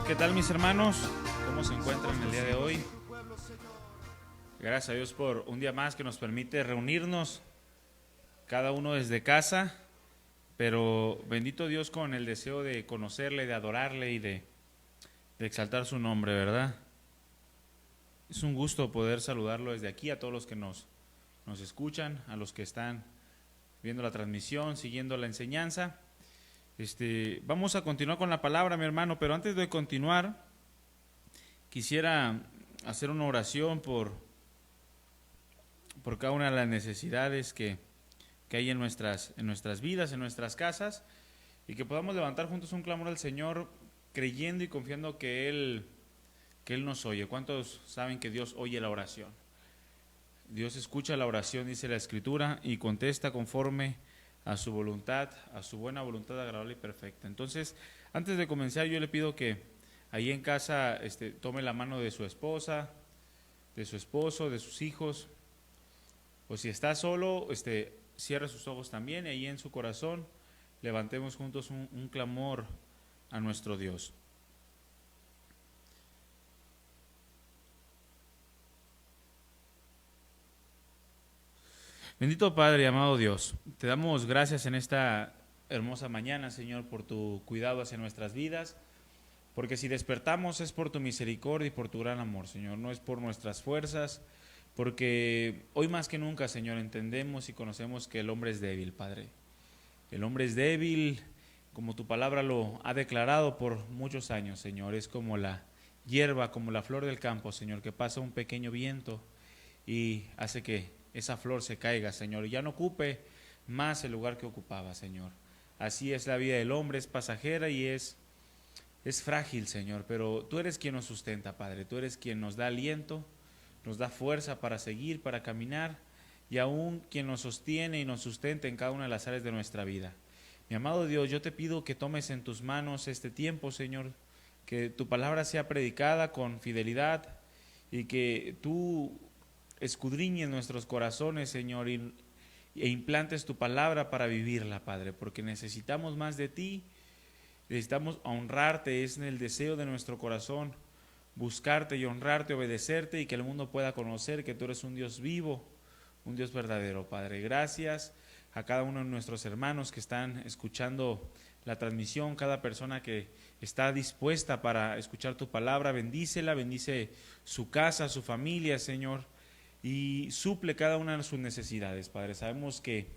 ¿Qué tal, mis hermanos? ¿Cómo se encuentran el día de hoy? Gracias a Dios por un día más que nos permite reunirnos, cada uno desde casa, pero bendito Dios con el deseo de conocerle, de adorarle y de exaltar su nombre, ¿verdad? Es un gusto poder saludarlo desde aquí a todos los que nos escuchan, a los que están viendo la transmisión, siguiendo la enseñanza. Vamos a continuar con la palabra, mi hermano, pero antes de continuar, quisiera hacer una oración por cada una de las necesidades que hay en nuestras vidas, en nuestras casas, y que podamos levantar juntos un clamor al Señor, creyendo y confiando que Él nos oye. ¿Cuántos saben que Dios oye la oración? Dios escucha la oración, dice la Escritura, y contesta conforme a su voluntad, a su buena voluntad agradable y perfecta. Entonces, antes de comenzar, yo le pido que ahí en casa tome la mano de su esposa, de su esposo, de sus hijos, o si está solo, cierre sus ojos también, y ahí en su corazón levantemos juntos un clamor a nuestro Dios. Bendito Padre y amado Dios, te damos gracias en esta hermosa mañana, Señor, por tu cuidado hacia nuestras vidas, porque si despertamos es por tu misericordia y por tu gran amor, Señor, no es por nuestras fuerzas, porque hoy más que nunca, Señor, entendemos y conocemos que el hombre es débil, Padre. El hombre es débil, como tu palabra lo ha declarado por muchos años, Señor. Es como la hierba, como la flor del campo, Señor, que pasa un pequeño viento y hace que esa flor se caiga, Señor, y ya no ocupe más el lugar que ocupaba, Señor. Así es la vida del hombre, es pasajera y es frágil, Señor, pero tú eres quien nos sustenta, Padre. Tú eres quien nos da aliento, nos da fuerza para seguir, para caminar, y aún quien nos sostiene y nos sustenta en cada una de las áreas de nuestra vida. Mi amado Dios, yo te pido que tomes en tus manos este tiempo, Señor, que tu palabra sea predicada con fidelidad y que tú escudriñes nuestros corazones, Señor, e implantes tu palabra para vivirla, Padre, porque necesitamos más de ti, necesitamos honrarte, es en el deseo de nuestro corazón, buscarte y honrarte, obedecerte y que el mundo pueda conocer que tú eres un Dios vivo, un Dios verdadero, Padre. Gracias a cada uno de nuestros hermanos que están escuchando la transmisión, cada persona que está dispuesta para escuchar tu palabra, bendícela, bendice su casa, su familia, Señor, y suple cada una de sus necesidades, Padre. Sabemos que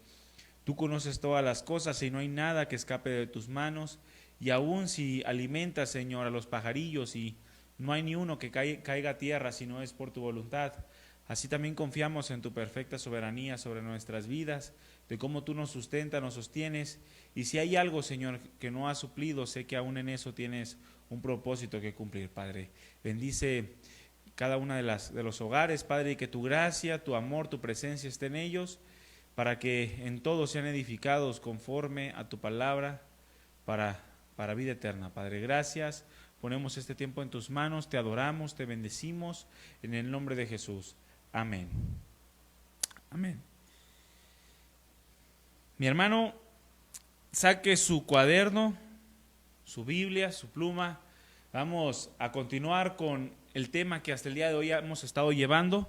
tú conoces todas las cosas y no hay nada que escape de tus manos, y aun si alimentas, Señor, a los pajarillos y no hay ni uno que caiga a tierra si no es por tu voluntad, así también confiamos en tu perfecta soberanía sobre nuestras vidas, de cómo tú nos sustentas, nos sostienes, y si hay algo, Señor, que no has suplido, sé que aún en eso tienes un propósito que cumplir, Padre. Bendice cada una de los hogares, Padre, y que tu gracia, tu amor, tu presencia esté en ellos, para que en todos sean edificados conforme a tu palabra, para vida eterna. Padre, gracias. Ponemos este tiempo en tus manos, te adoramos, te bendecimos, en el nombre de Jesús. Amén. Amén. Mi hermano, saque su cuaderno, su Biblia, su pluma. Vamos a continuar con el tema que hasta el día de hoy hemos estado llevando,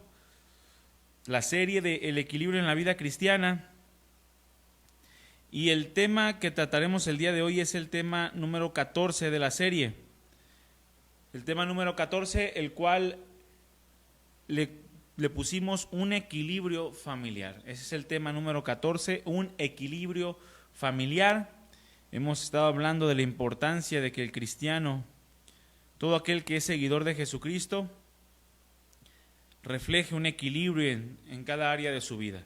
la serie de El equilibrio en la vida cristiana. Y el tema que trataremos el día de hoy es el tema número 14 de la serie. El tema número 14, el cual le pusimos un equilibrio familiar. Ese es el tema número 14, un equilibrio familiar. Hemos estado hablando de la importancia de que el cristiano, todo aquel que es seguidor de Jesucristo, refleje un equilibrio en cada área de su vida.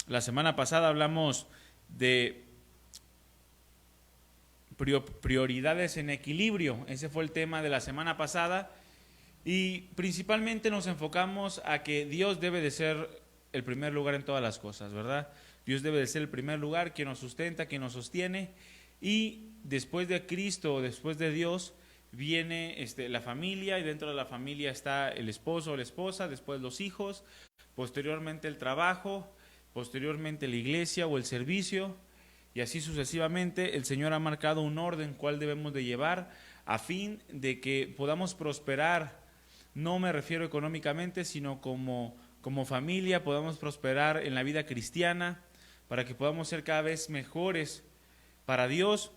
La semana pasada hablamos de prioridades en equilibrio. Ese fue el tema de la semana pasada. Y principalmente nos enfocamos a que Dios debe de ser el primer lugar en todas las cosas, ¿verdad? Dios debe de ser el primer lugar, quien nos sustenta, quien nos sostiene. Y después de Cristo, después de Dios, viene la familia, y dentro de la familia está el esposo o la esposa, después los hijos, posteriormente el trabajo, posteriormente la iglesia o el servicio, Y así sucesivamente el Señor ha marcado un orden cual debemos de llevar a fin de que podamos prosperar. No me refiero económicamente, sino como familia, podamos prosperar en la vida cristiana, para que podamos ser cada vez mejores para Dios,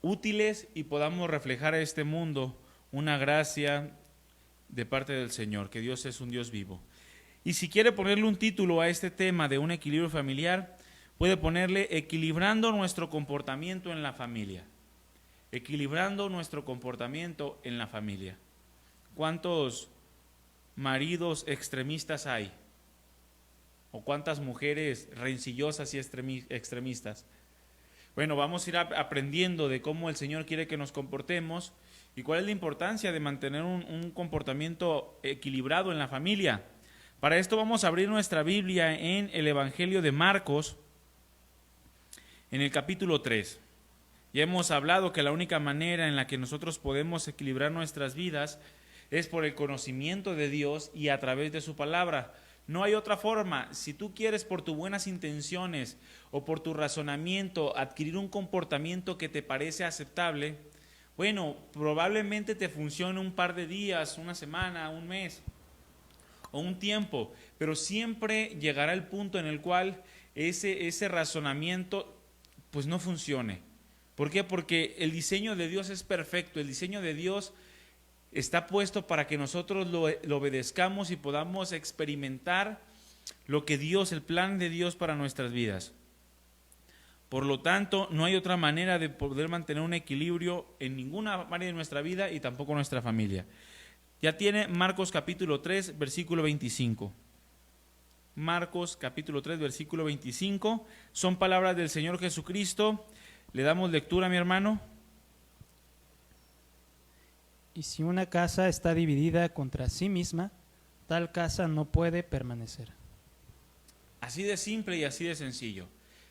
útiles, y podamos reflejar a este mundo una gracia de parte del Señor, que Dios es un Dios vivo. Y si quiere ponerle un título a este tema de un equilibrio familiar, puede ponerle equilibrando nuestro comportamiento en la familia. Equilibrando nuestro comportamiento en la familia. ¿Cuántos maridos extremistas hay? ¿O cuántas mujeres rencillosas y extremistas? Bueno, vamos a ir aprendiendo de cómo el Señor quiere que nos comportemos y cuál es la importancia de mantener un comportamiento equilibrado en la familia. Para esto vamos a abrir nuestra Biblia en el Evangelio de Marcos, en el capítulo 3. Ya hemos hablado que la única manera en la que nosotros podemos equilibrar nuestras vidas es por el conocimiento de Dios y a través de su palabra. No hay otra forma. Si tú quieres por tus buenas intenciones o por tu razonamiento adquirir un comportamiento que te parece aceptable, bueno, probablemente te funcione un par de días, una semana, un mes o un tiempo, pero siempre llegará el punto en el cual ese razonamiento pues no funcione. ¿Por qué? Porque el diseño de Dios es perfecto, el diseño de Dios está puesto para que nosotros lo obedezcamos y podamos experimentar lo que Dios, el plan de Dios para nuestras vidas. Por lo tanto, no hay otra manera de poder mantener un equilibrio en ninguna área de nuestra vida y tampoco en nuestra familia. Ya tiene Marcos capítulo 3, versículo 25. Marcos capítulo 3, versículo 25. Son palabras del Señor Jesucristo. ¿Le damos lectura, mi hermano? Y si una casa está dividida contra sí misma, tal casa no puede permanecer. Así de simple y así de sencillo.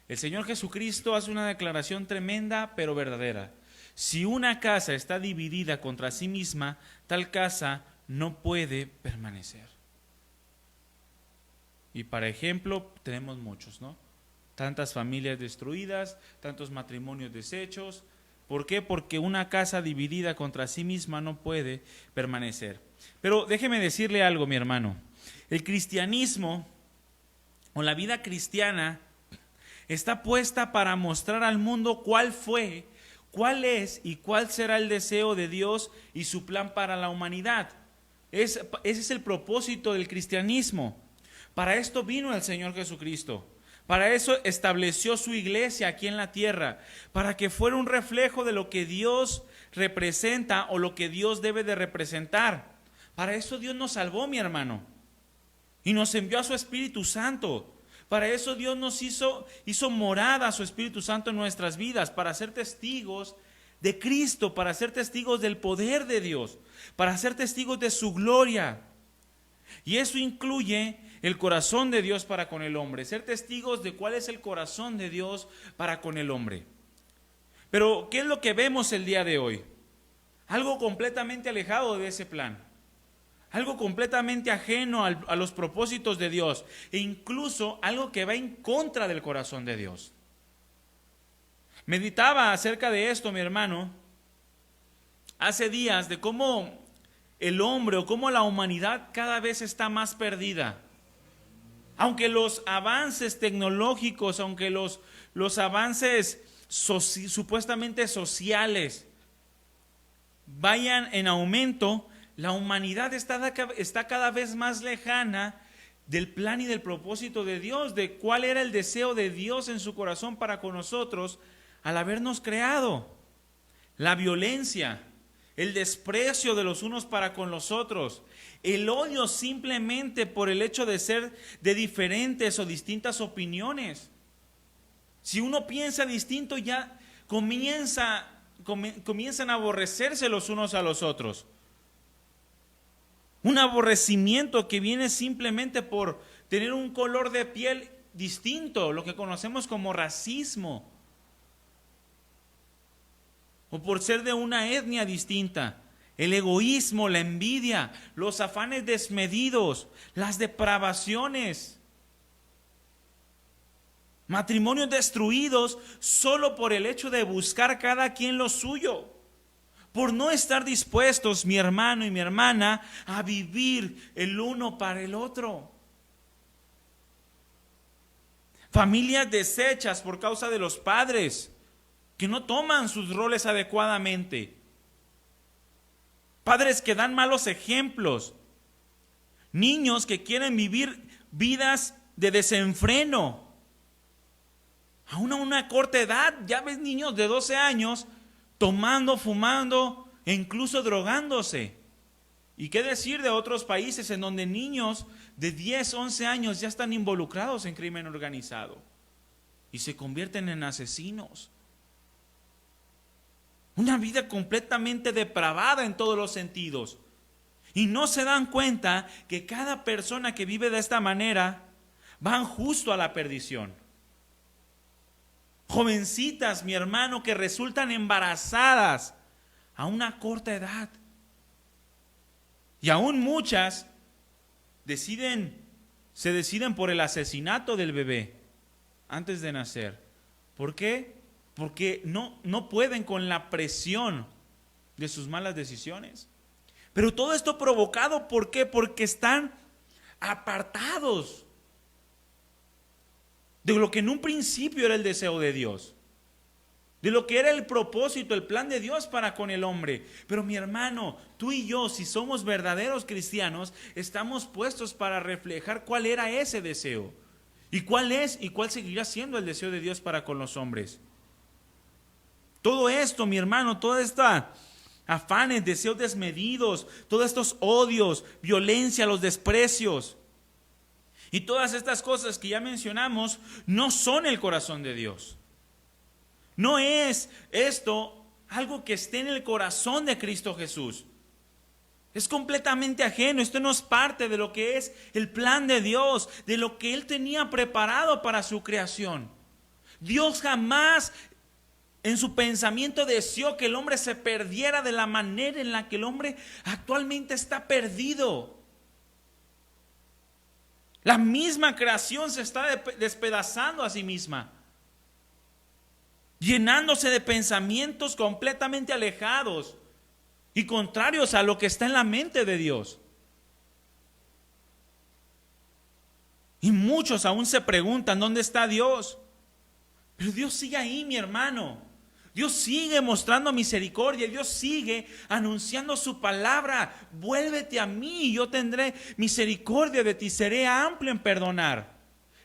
El Señor Jesucristo hace una declaración tremenda pero verdadera. Si una casa está dividida contra sí misma, tal casa no puede permanecer. Y para ejemplo tenemos muchos, ¿no? Tantas familias destruidas, tantos matrimonios deshechos. ¿Por qué? Porque una casa dividida contra sí misma no puede permanecer. Pero déjeme decirle algo, mi hermano. El cristianismo o la vida cristiana está puesta para mostrar al mundo cuál fue, cuál es y cuál será el deseo de Dios y su plan para la humanidad. Ese es el propósito del cristianismo. Para esto vino el Señor Jesucristo. Para eso estableció su iglesia aquí en la tierra, para que fuera un reflejo de lo que Dios representa o lo que Dios debe de representar. Para eso Dios nos salvó, mi hermano, y nos envió a su Espíritu Santo. Para eso Dios nos hizo morada a su Espíritu Santo en nuestras vidas, para ser testigos de Cristo, para ser testigos del poder de Dios, para ser testigos de su gloria. Y eso incluye el corazón de Dios para con el hombre, ser testigos de cuál es el corazón de Dios para con el hombre. Pero, ¿qué es lo que vemos el día de hoy? Algo completamente alejado de ese plan, algo completamente ajeno a los propósitos de Dios, e incluso algo que va en contra del corazón de Dios. Meditaba acerca de esto, mi hermano, hace días, de cómo el hombre o cómo la humanidad cada vez está más perdida. Aunque los avances tecnológicos, aunque los avances supuestamente sociales vayan en aumento, la humanidad está cada vez más lejana del plan y del propósito de Dios, de cuál era el deseo de Dios en su corazón para con nosotros al habernos creado. La violencia, el desprecio de los unos para con los otros, el odio simplemente por el hecho de ser de diferentes o distintas opiniones. Si uno piensa distinto, ya comienzan a aborrecerse los unos a los otros. Un aborrecimiento que viene simplemente por tener un color de piel distinto, lo que conocemos como racismo, o por ser de una etnia distinta. El egoísmo, la envidia, los afanes desmedidos, las depravaciones. Matrimonios destruidos solo por el hecho de buscar cada quien lo suyo. Por no estar dispuestos, mi hermano y mi hermana, a vivir el uno para el otro. Familias deshechas por causa de los padres que no toman sus roles adecuadamente. Padres que dan malos ejemplos. Niños que quieren vivir vidas de desenfreno. Aún a una corta edad, ya ves niños de 12 años tomando, fumando e incluso drogándose. ¿Y qué decir de otros países en donde niños de 10, 11 años ya están involucrados en crimen organizado y se convierten en asesinos? Una vida completamente depravada en todos los sentidos. Y no se dan cuenta que cada persona que vive de esta manera van justo a la perdición. Jovencitas, mi hermano, que resultan embarazadas a una corta edad. Y aún muchas se deciden por el asesinato del bebé antes de nacer. ¿Por qué? Porque no pueden con la presión de sus malas decisiones. Pero todo esto provocado, ¿por qué? Porque están apartados de lo que en un principio era el deseo de Dios, de lo que era el propósito, el plan de Dios para con el hombre. Pero mi hermano, tú y yo, si somos verdaderos cristianos, estamos puestos para reflejar cuál era ese deseo y cuál es y cuál seguirá siendo el deseo de Dios para con los hombres. Todo esto, mi hermano, toda esta afanes, deseos desmedidos, todos estos odios, violencia, los desprecios y todas estas cosas que ya mencionamos no son el corazón de Dios. No es esto algo que esté en el corazón de Cristo Jesús. Es completamente ajeno. Esto no es parte de lo que es el plan de Dios, de lo que Él tenía preparado para su creación. Dios jamás en su pensamiento deseó que el hombre se perdiera de la manera en la que el hombre actualmente está perdido. La misma creación se está despedazando a sí misma, llenándose de pensamientos completamente alejados y contrarios a lo que está en la mente de Dios. Y muchos aún se preguntan, ¿dónde está Dios? Pero Dios sigue ahí, mi hermano. Dios sigue mostrando misericordia. Dios sigue anunciando su palabra. Vuélvete a mí y yo tendré misericordia de ti. Seré amplio en perdonar.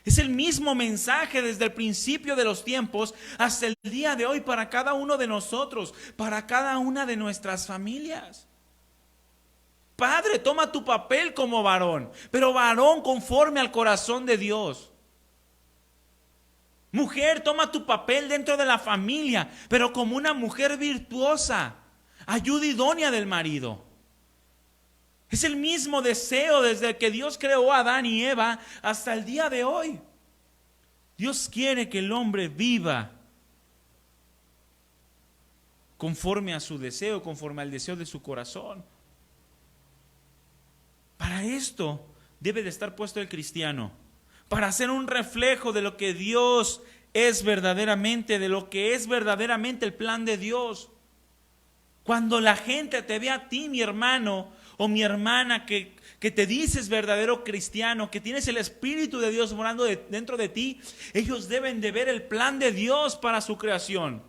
Es el mismo mensaje desde el principio de los tiempos hasta el día de hoy para cada uno de nosotros, para cada una de nuestras familias. Padre, toma tu papel como varón, pero varón conforme al corazón de Dios. Mujer, toma tu papel dentro de la familia, pero como una mujer virtuosa, ayuda idónea del marido. Es el mismo deseo desde que Dios creó a Adán y Eva hasta el día de hoy. Dios quiere que el hombre viva conforme a su deseo, conforme al deseo de su corazón. Para esto debe de estar puesto el cristiano, para ser un reflejo de lo que Dios es verdaderamente, de lo que es verdaderamente el plan de Dios. Cuando la gente te ve a ti, mi hermano o mi hermana, que te dices verdadero cristiano, que tienes el Espíritu de Dios morando dentro de ti, ellos deben de ver el plan de Dios para su creación.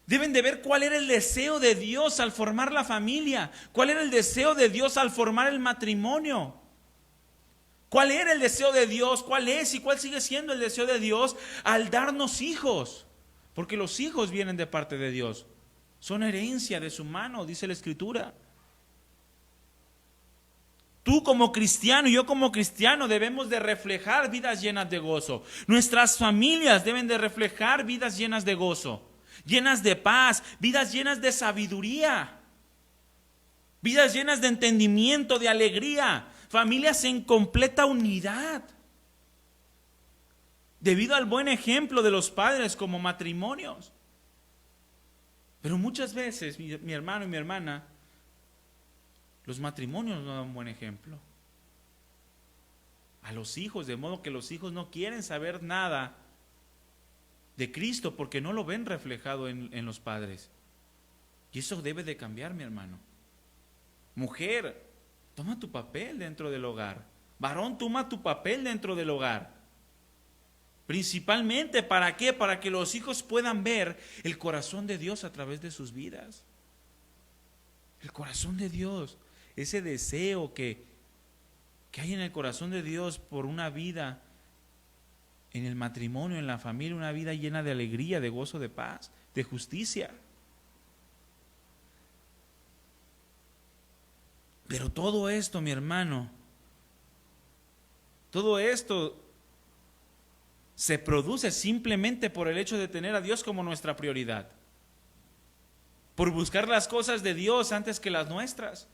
Deben de ver cuál era el deseo de Dios al formar la familia, cuál era el deseo de Dios al formar el matrimonio. ¿Cuál era el deseo de Dios? ¿Cuál es y cuál sigue siendo el deseo de Dios al darnos hijos? Porque los hijos vienen de parte de Dios. Son herencia de su mano, dice la Escritura. Tú como cristiano y yo como cristiano debemos de reflejar vidas llenas de gozo. Nuestras familias deben de reflejar vidas llenas de gozo, llenas de paz, vidas llenas de sabiduría, vidas llenas de entendimiento, de alegría. Familias en completa unidad, debido al buen ejemplo de los padres como matrimonios. Pero muchas veces, mi hermano y mi hermana, los matrimonios no dan buen ejemplo. a los hijos, de modo que los hijos no quieren saber nada de Cristo porque no lo ven reflejado en los padres. Y eso debe de cambiar, mi hermano. Mujer, toma tu papel dentro del hogar. Varón, toma tu papel dentro del hogar. Principalmente, ¿para qué? Para que los hijos puedan ver el corazón de Dios a través de sus vidas. El corazón de Dios, ese deseo que hay en el corazón de Dios por una vida en el matrimonio, en la familia, una vida llena de alegría, de gozo, de paz, de justicia. Pero todo esto, mi hermano, todo esto se produce simplemente por el hecho de tener a Dios como nuestra prioridad. Por buscar las cosas de Dios antes que las nuestras.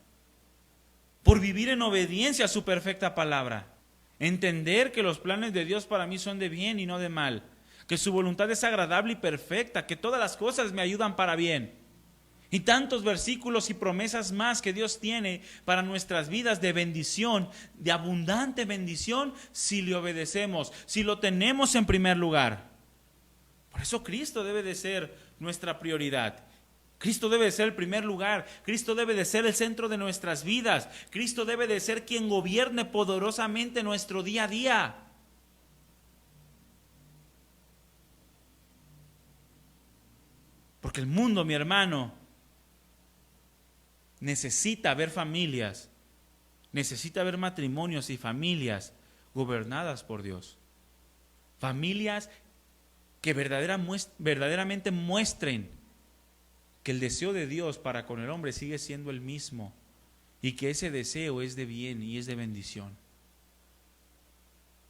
Por vivir en obediencia a su perfecta palabra. Entender que los planes de Dios para mí son de bien y no de mal. Que su voluntad es agradable y perfecta. Que todas las cosas me ayudan para bien. Y tantos versículos y promesas más que Dios tiene para nuestras vidas de bendición, de abundante bendición, si le obedecemos, si lo tenemos en primer lugar. Por eso Cristo debe de ser nuestra prioridad. Cristo debe de ser el primer lugar. Cristo debe de ser el centro de nuestras vidas. Cristo debe de ser quien gobierne poderosamente nuestro día a día. Porque el mundo, mi hermano, necesita ver familias, necesita ver matrimonios y familias gobernadas por Dios. Familias que verdaderamente muestren que el deseo de Dios para con el hombre sigue siendo el mismo y que ese deseo es de bien y es de bendición.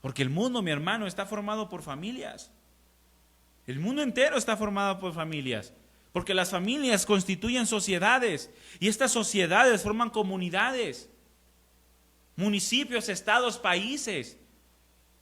Porque el mundo, mi hermano, está formado por familias. El mundo entero está formado por familias. Porque las familias constituyen sociedades y estas sociedades forman comunidades, municipios, estados, países.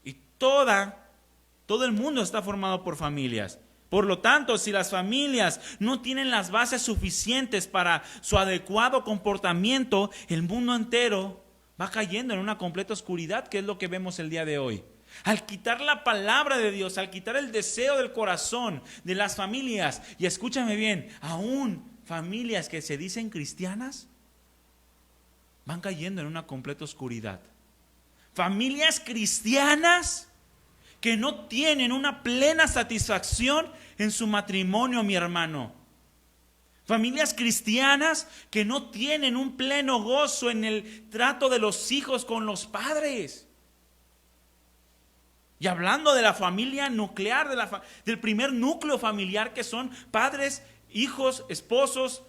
Y todo el mundo está formado por familias. Por lo tanto, si las familias no tienen las bases suficientes para su adecuado comportamiento, el mundo entero va cayendo en una completa oscuridad, que es lo que vemos el día de hoy. Al quitar la palabra de Dios, al quitar el deseo del corazón de las familias, y escúchame bien, aún familias que se dicen cristianas, van cayendo en una completa oscuridad. Familias cristianas que no tienen una plena satisfacción en su matrimonio, mi hermano. Familias cristianas que no tienen un pleno gozo en el trato de los hijos con los padres. Y hablando de la familia nuclear, del primer núcleo familiar que son padres, hijos, esposos.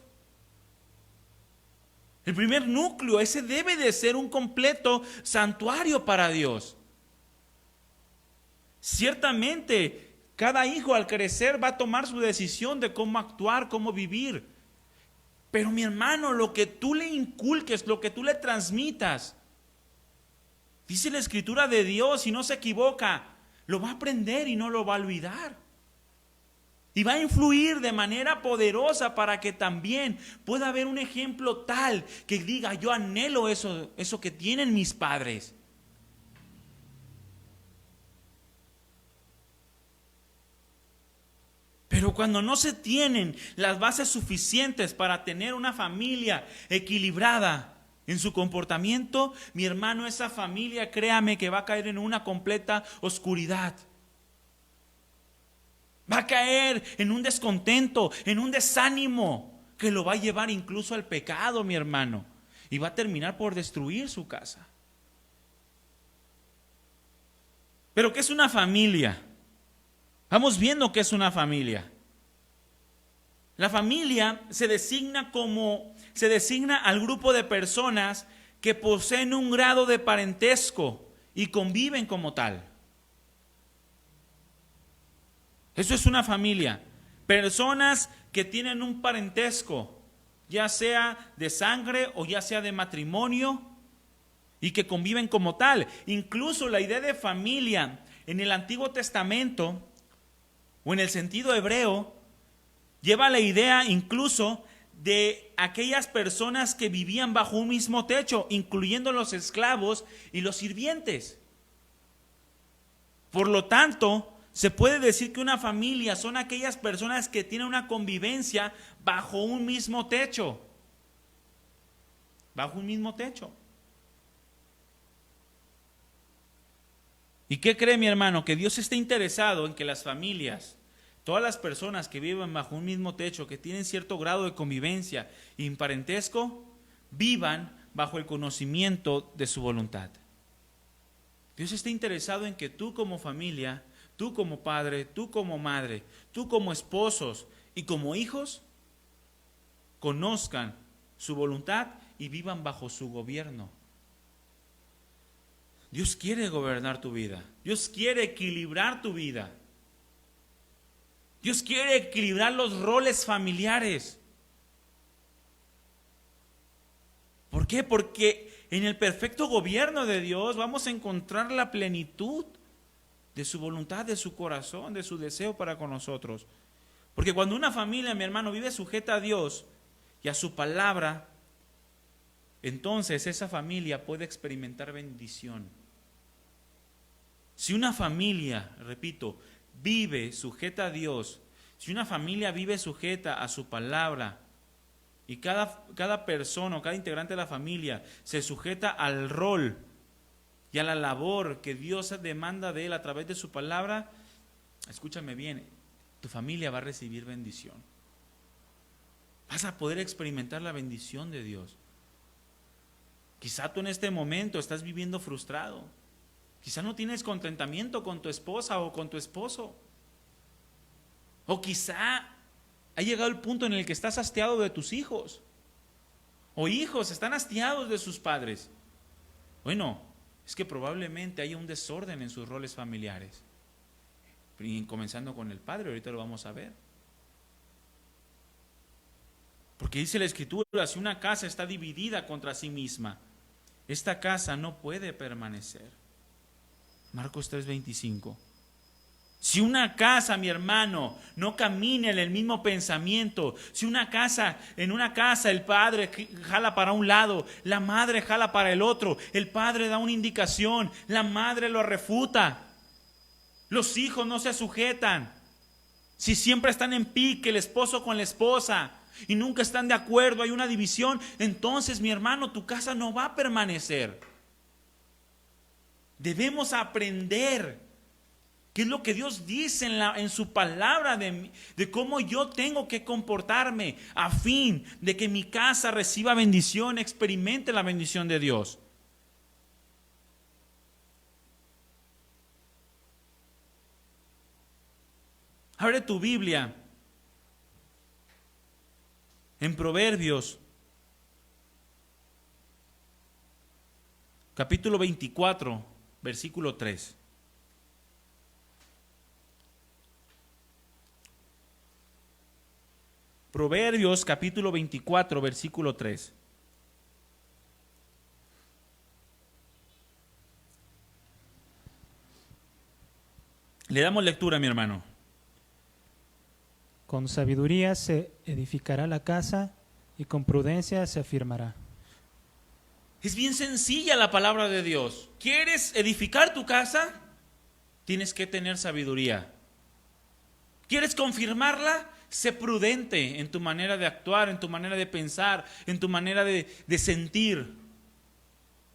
El primer núcleo, ese debe de ser un completo santuario para Dios. Ciertamente, cada hijo al crecer va a tomar su decisión de cómo actuar, cómo vivir. Pero mi hermano, lo que tú le inculques, lo que tú le transmitas, dice la Escritura de Dios, y no se equivoca, lo va a aprender y no lo va a olvidar. Y va a influir de manera poderosa para que también pueda haber un ejemplo tal que diga, yo anhelo eso que tienen mis padres. Pero cuando no se tienen las bases suficientes para tener una familia equilibrada en su comportamiento, mi hermano, esa familia, créame que va a caer en una completa oscuridad. Va a caer en un descontento, en un desánimo que lo va a llevar incluso al pecado, mi hermano. Y va a terminar por destruir su casa. ¿Pero qué es una familia? Vamos viendo qué es una familia. La familia se designa al grupo de personas que poseen un grado de parentesco y conviven como tal. Eso es una familia. Personas que tienen un parentesco, ya sea de sangre o ya sea de matrimonio, y que conviven como tal. Incluso la idea de familia en el Antiguo Testamento o en el sentido hebreo lleva la idea incluso de aquellas personas que vivían bajo un mismo techo, incluyendo los esclavos y los sirvientes. Por lo tanto, se puede decir que una familia son aquellas personas que tienen una convivencia bajo un mismo techo. Bajo un mismo techo. ¿Y qué cree mi hermano? Que Dios está interesado en que las familias, todas las personas que viven bajo un mismo techo, que tienen cierto grado de convivencia y parentesco, vivan bajo el conocimiento de su voluntad. Dios está interesado en que tú como familia, tú como padre, tú como madre, tú como esposos y como hijos, conozcan su voluntad y vivan bajo su gobierno. Dios quiere gobernar tu vida. Dios quiere equilibrar tu vida. Dios quiere equilibrar los roles familiares. ¿Por qué? Porque en el perfecto gobierno de Dios vamos a encontrar la plenitud de su voluntad, de su corazón, de su deseo para con nosotros. Porque cuando una familia, mi hermano, vive sujeta a Dios y a su palabra, entonces esa familia puede experimentar bendición. Si una familia, repito, vive sujeta a Dios, si una familia vive sujeta a su palabra, y cada persona o cada integrante de la familia se sujeta al rol y a la labor que Dios demanda de él a través de su palabra, escúchame bien, tu familia va a recibir bendición. Vas a poder experimentar la bendición de Dios. Quizá tú en este momento estás viviendo frustrado. Quizá no tienes contentamiento con tu esposa o con tu esposo. O quizá ha llegado el punto en el que estás hastiado de tus hijos. O hijos están hastiados de sus padres. Bueno, es que probablemente haya un desorden en sus roles familiares. Comenzando con el padre, ahorita lo vamos a ver. Porque dice la Escritura, si una casa está dividida contra sí misma, esta casa no puede permanecer. Marcos 3:25. Si una casa, mi hermano, no camina en el mismo pensamiento, si en una casa el padre jala para un lado, la madre jala para el otro, el padre da una indicación, la madre lo refuta, los hijos no se sujetan, si siempre están en pique el esposo con la esposa y nunca están de acuerdo, hay una división, entonces mi hermano, tu casa no va a permanecer. Debemos aprender qué es lo que Dios dice en su palabra de cómo yo tengo que comportarme a fin de que mi casa reciba bendición, experimente la bendición de Dios. Abre tu Biblia en Proverbios, capítulo 24, versículo 3. Proverbios capítulo 24, versículo 3. Le damos lectura, mi hermano. Con sabiduría se edificará la casa y con prudencia se afirmará. Es bien sencilla la palabra de Dios. ¿Quieres edificar tu casa? Tienes que tener sabiduría. ¿Quieres confirmarla? Sé prudente en tu manera de actuar, en tu manera de pensar, en tu manera de sentir.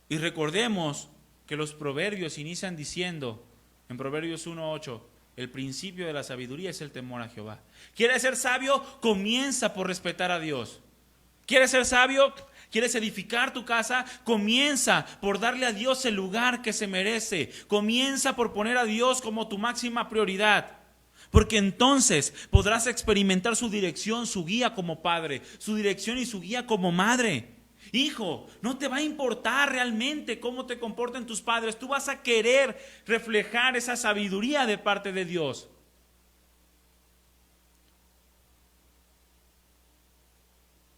Y recordemos que los proverbios inician diciendo, en Proverbios 1:8, el principio de la sabiduría es el temor a Jehová. ¿Quieres ser sabio? Comienza por respetar a Dios. ¿Quieres ser sabio? ¿Quieres edificar tu casa? Comienza por darle a Dios el lugar que se merece. Comienza por poner a Dios como tu máxima prioridad. Porque entonces podrás experimentar su dirección, su guía como padre, su dirección y su guía como madre. Hijo, no te va a importar realmente cómo te comportan tus padres. Tú vas a querer reflejar esa sabiduría de parte de Dios.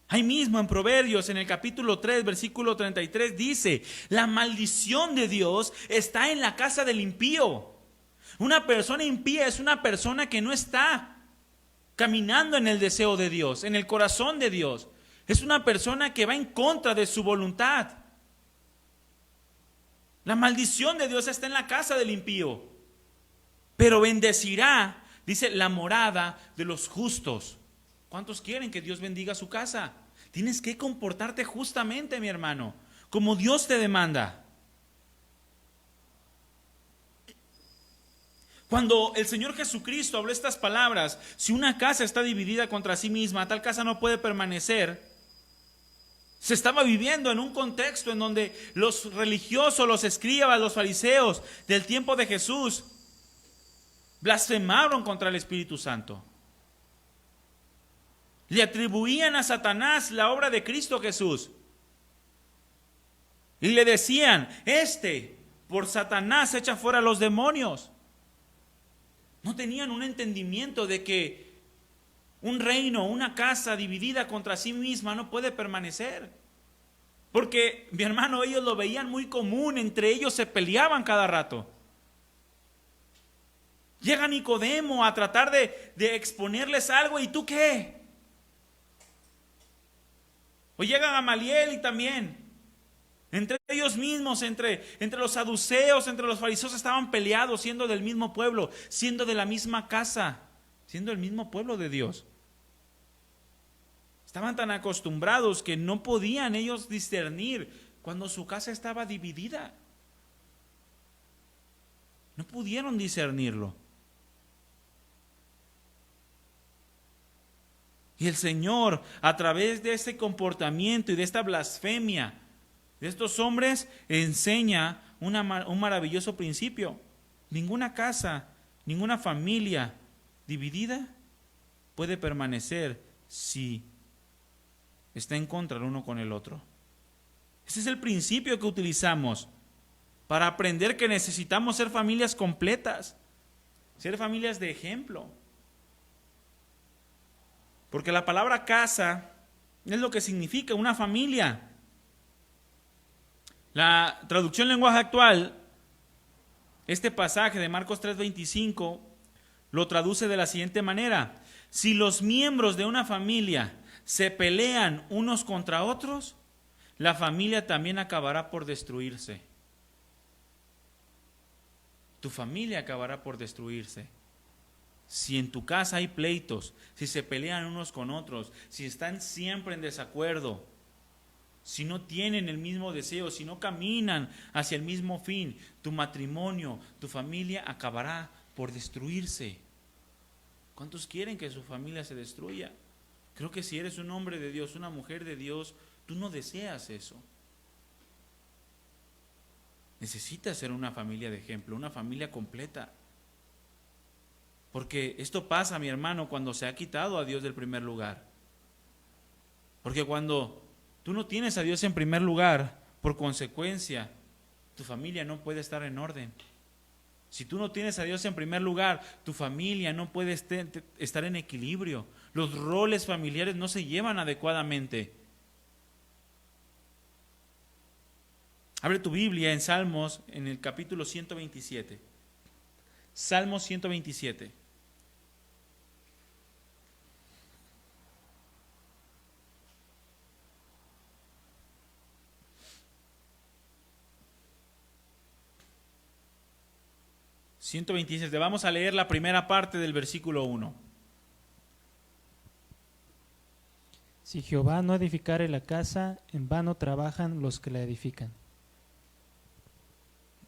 Ahí mismo en Proverbios, en el capítulo 3, versículo 33, dice, la maldición de Dios está en la casa del impío. Una persona impía es una persona que no está caminando en el deseo de Dios, en el corazón de Dios. Es una persona que va en contra de su voluntad. La maldición de Dios está en la casa del impío. pero bendecirá, dice, la morada de los justos. ¿Cuántos quieren que Dios bendiga su casa? Tienes que comportarte justamente, mi hermano, como Dios te demanda. Cuando el Señor Jesucristo habló estas palabras, si una casa está dividida contra sí misma, tal casa no puede permanecer. Se estaba viviendo en un contexto en donde los religiosos, los escribas, los fariseos del tiempo de Jesús blasfemaron contra el Espíritu Santo. Le atribuían a Satanás la obra de Cristo Jesús. Y le decían, por Satanás echa fuera a los demonios. No tenían un entendimiento de que un reino, una casa dividida contra sí misma no puede permanecer. Porque, mi hermano, ellos lo veían muy común, entre ellos se peleaban cada rato. Llega Nicodemo a tratar de exponerles algo, ¿y tú qué? O llega Gamaliel y también. Entre ellos mismos, entre los saduceos, entre los fariseos estaban peleados, siendo del mismo pueblo, siendo de la misma casa, siendo el mismo pueblo de Dios. Estaban tan acostumbrados que no podían ellos discernir cuando su casa estaba dividida. No pudieron discernirlo. Y el Señor, a través de ese comportamiento y de esta blasfemia de estos hombres, enseña un maravilloso principio. Ninguna casa, ninguna familia dividida puede permanecer si está en contra el uno con el otro. Ese es el principio que utilizamos para aprender que necesitamos ser familias completas, ser familias de ejemplo. Porque la palabra casa es lo que significa una familia. La traducción lenguaje actual, este pasaje de Marcos 3:25, lo traduce de la siguiente manera: si los miembros de una familia se pelean unos contra otros, la familia también acabará por destruirse. Tu familia acabará por destruirse. Si en tu casa hay pleitos, si se pelean unos con otros, si están siempre en desacuerdo, si no tienen el mismo deseo, si no caminan hacia el mismo fin, tu matrimonio, tu familia acabará por destruirse. ¿Cuántos quieren que su familia se destruya? Creo que si eres un hombre de Dios, una mujer de Dios, tú no deseas eso. Necesitas ser una familia de ejemplo, una familia completa. Porque esto pasa, mi hermano, cuando se ha quitado a Dios del primer lugar. Porque cuando tú no tienes a Dios en primer lugar, por consecuencia, tu familia no puede estar en orden. Si tú no tienes a Dios en primer lugar, tu familia no puede estar en equilibrio. Los roles familiares no se llevan adecuadamente. Abre tu Biblia en Salmos, en el capítulo 127. Salmos 127. Vamos a leer la primera parte del versículo 1. Si Jehová no edificare la casa, en vano trabajan los que la edifican.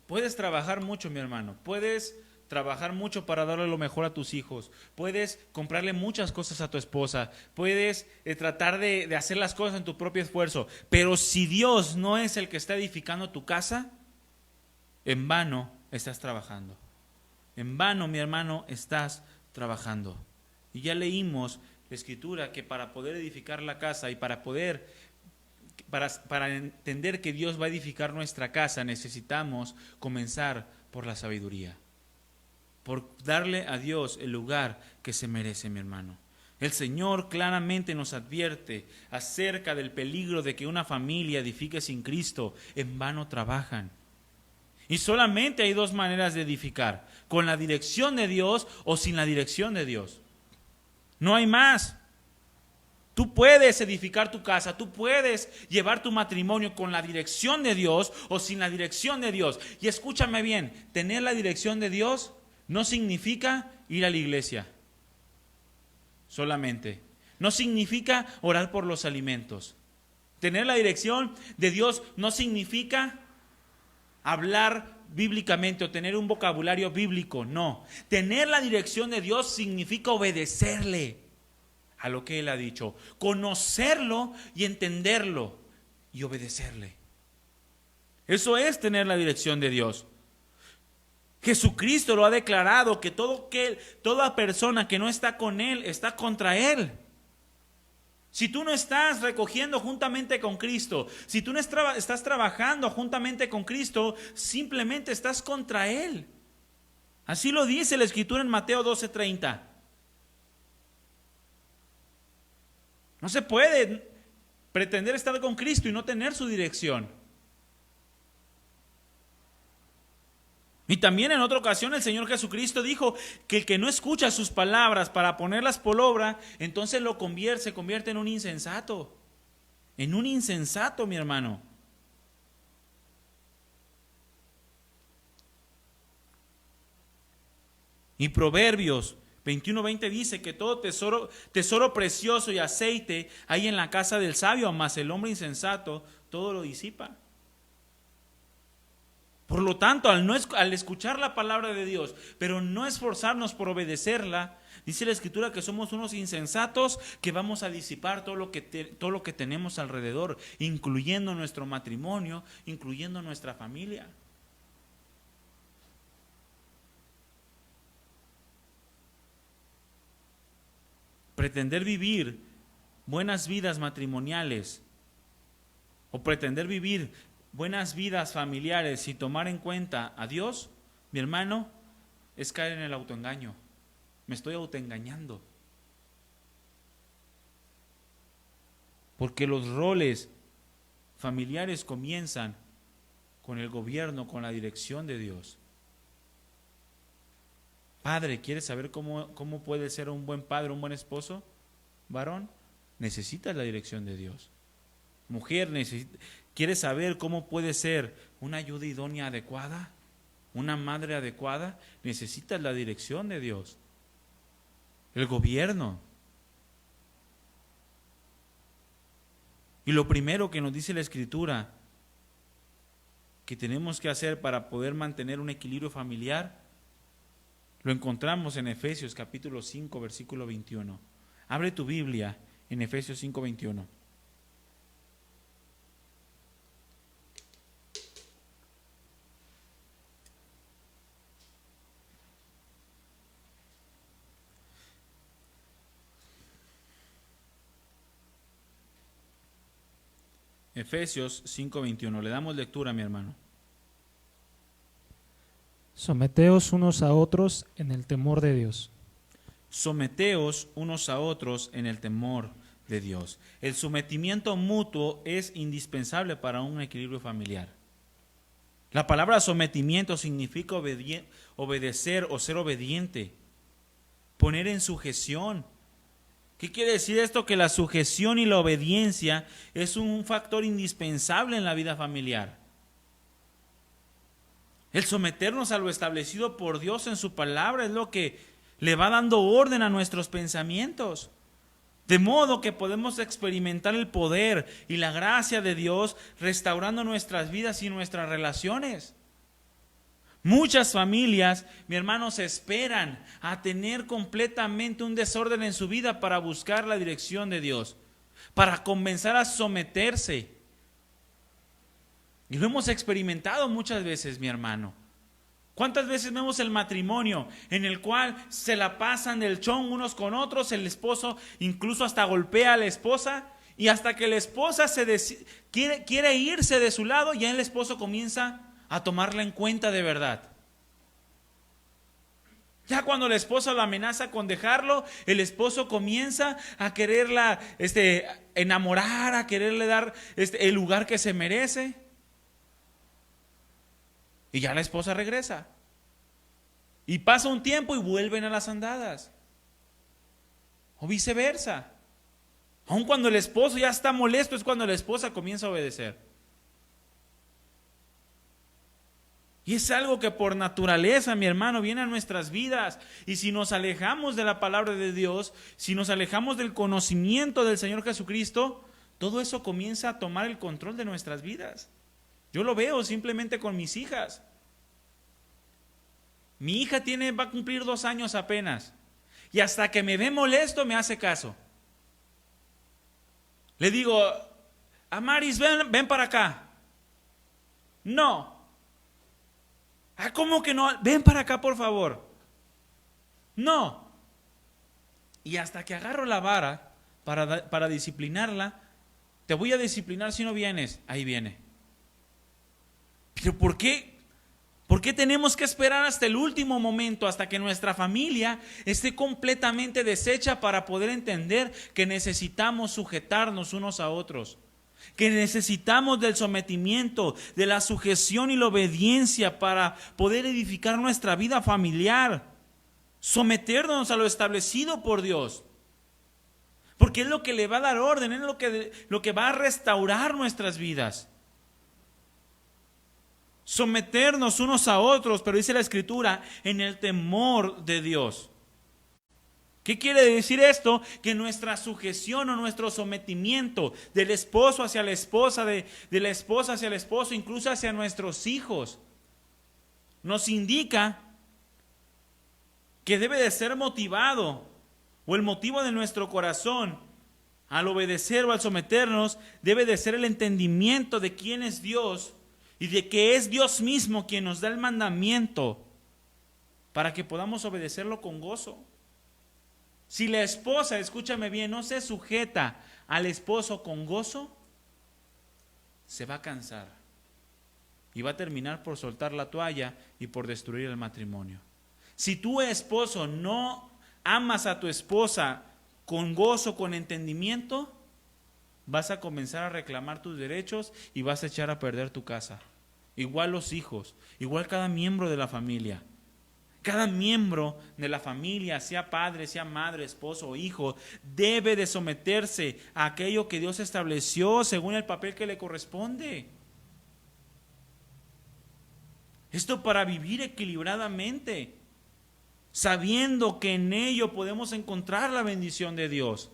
Puedes trabajar mucho, mi hermano. Puedes trabajar mucho para darle lo mejor a tus hijos. Puedes comprarle muchas cosas a tu esposa. Puedes tratar de hacer las cosas en tu propio esfuerzo. Pero si Dios no es el que está edificando tu casa, en vano estás trabajando. En vano, mi hermano, estás trabajando. Y ya leímos la Escritura que para poder edificar la casa y para entender que Dios va a edificar nuestra casa, necesitamos comenzar por la sabiduría. Por darle a Dios el lugar que se merece, mi hermano. El Señor claramente nos advierte acerca del peligro de que una familia edifique sin Cristo. En vano trabajan. Y solamente hay dos maneras de edificar: con la dirección de Dios o sin la dirección de Dios. No hay más. Tú puedes edificar tu casa, tú puedes llevar tu matrimonio con la dirección de Dios o sin la dirección de Dios. Y escúchame bien, tener la dirección de Dios no significa ir a la iglesia solamente. No significa orar por los alimentos. Tener la dirección de Dios no significa hablar bíblicamente o tener un vocabulario bíblico, no. Tener la dirección de Dios significa obedecerle a lo que Él ha dicho, conocerlo y entenderlo y obedecerle. Eso es tener la dirección de Dios. Jesucristo lo ha declarado, que toda persona que no está con Él está contra Él. Si tú no estás recogiendo juntamente con Cristo, si tú no estás trabajando juntamente con Cristo, simplemente estás contra Él. Así lo dice la Escritura en Mateo 12:30. No se puede pretender estar con Cristo y no tener su dirección. Y también en otra ocasión el Señor Jesucristo dijo que el que no escucha sus palabras para ponerlas por obra, entonces se convierte en un insensato. En un insensato, mi hermano. Y Proverbios 21:20 dice que todo tesoro precioso y aceite hay en la casa del sabio, mas el hombre insensato todo lo disipa. Por lo tanto, al escuchar la palabra de Dios, pero no esforzarnos por obedecerla, dice la Escritura que somos unos insensatos que vamos a disipar todo lo que tenemos alrededor, incluyendo nuestro matrimonio, incluyendo nuestra familia. Pretender vivir buenas vidas matrimoniales o pretender vivir buenas vidas familiares sin tomar en cuenta a Dios, mi hermano, es caer en el autoengaño. Me estoy autoengañando. Porque los roles familiares comienzan con el gobierno, con la dirección de Dios. Padre, ¿quieres saber cómo puede ser un buen padre, un buen esposo? Varón, necesitas la dirección de Dios. Mujer, ¿quieres saber cómo puede ser una ayuda idónea adecuada? ¿Una madre adecuada? Necesitas la dirección de Dios. El gobierno. Y lo primero que nos dice la Escritura que tenemos que hacer para poder mantener un equilibrio familiar, lo encontramos en Efesios capítulo 5, versículo 21. Abre tu Biblia en Efesios 5, 21. Efesios 5:21. Le damos lectura, mi hermano. Someteos unos a otros en el temor de Dios. Someteos unos a otros en el temor de Dios. El sometimiento mutuo es indispensable para un equilibrio familiar. La palabra sometimiento significa obedecer o ser obediente, poner en sujeción. ¿Qué quiere decir esto? Que la sujeción y la obediencia es un factor indispensable en la vida familiar. El someternos a lo establecido por Dios en su palabra es lo que le va dando orden a nuestros pensamientos. De modo que podemos experimentar el poder y la gracia de Dios restaurando nuestras vidas y nuestras relaciones. Muchas familias, mi hermano, se esperan a tener completamente un desorden en su vida para buscar la dirección de Dios, para comenzar a someterse. Y lo hemos experimentado muchas veces, mi hermano. ¿Cuántas veces vemos el matrimonio en el cual se la pasan del chón unos con otros? El esposo incluso hasta golpea a la esposa, y hasta que la esposa quiere irse de su lado, ya el esposo comienza a tomarla en cuenta de verdad. Ya cuando la esposa lo amenaza con dejarlo, el esposo comienza a quererla enamorar, a quererle dar el lugar que se merece. Y ya la esposa regresa. Y pasa un tiempo y vuelven a las andadas. O viceversa. Aun cuando el esposo ya está molesto, es cuando la esposa comienza a obedecer. Y es algo que por naturaleza, mi hermano, viene a nuestras vidas. Y si nos alejamos de la palabra de Dios, si nos alejamos del conocimiento del Señor Jesucristo, todo eso comienza a tomar el control de nuestras vidas. Yo lo veo simplemente con mis hijas. Mi hija va a cumplir 2 años apenas. Y hasta que me ve molesto, me hace caso. Le digo, Amaris, ven para acá. No. ¿Cómo que no? Ven para acá, por favor. No. Y hasta que agarro la vara para disciplinarla, te voy a disciplinar si no vienes. Ahí viene. ¿Pero por qué? ¿Por qué tenemos que esperar hasta el último momento, hasta que nuestra familia esté completamente deshecha para poder entender que necesitamos sujetarnos unos a otros? Que necesitamos del sometimiento, de la sujeción y la obediencia para poder edificar nuestra vida familiar. Someternos a lo establecido por Dios. Porque es lo que le va a dar orden, es lo que va a restaurar nuestras vidas. Someternos unos a otros, pero dice la Escritura, en el temor de Dios. ¿Qué quiere decir esto? Que nuestra sujeción o nuestro sometimiento del esposo hacia la esposa, de la esposa hacia el esposo, incluso hacia nuestros hijos, nos indica que debe de ser motivado, o el motivo de nuestro corazón al obedecer o al someternos debe de ser el entendimiento de quién es Dios y de que es Dios mismo quien nos da el mandamiento para que podamos obedecerlo con gozo. Si la esposa, escúchame bien, no se sujeta al esposo con gozo, se va a cansar y va a terminar por soltar la toalla y por destruir el matrimonio. Si tú, esposo, no amas a tu esposa con gozo, con entendimiento, vas a comenzar a reclamar tus derechos y vas a echar a perder tu casa. Igual los hijos, igual cada miembro de la familia. Cada miembro de la familia, sea padre, sea madre, esposo o hijo, debe de someterse a aquello que Dios estableció según el papel que le corresponde. Esto para vivir equilibradamente, sabiendo que en ello podemos encontrar la bendición de Dios.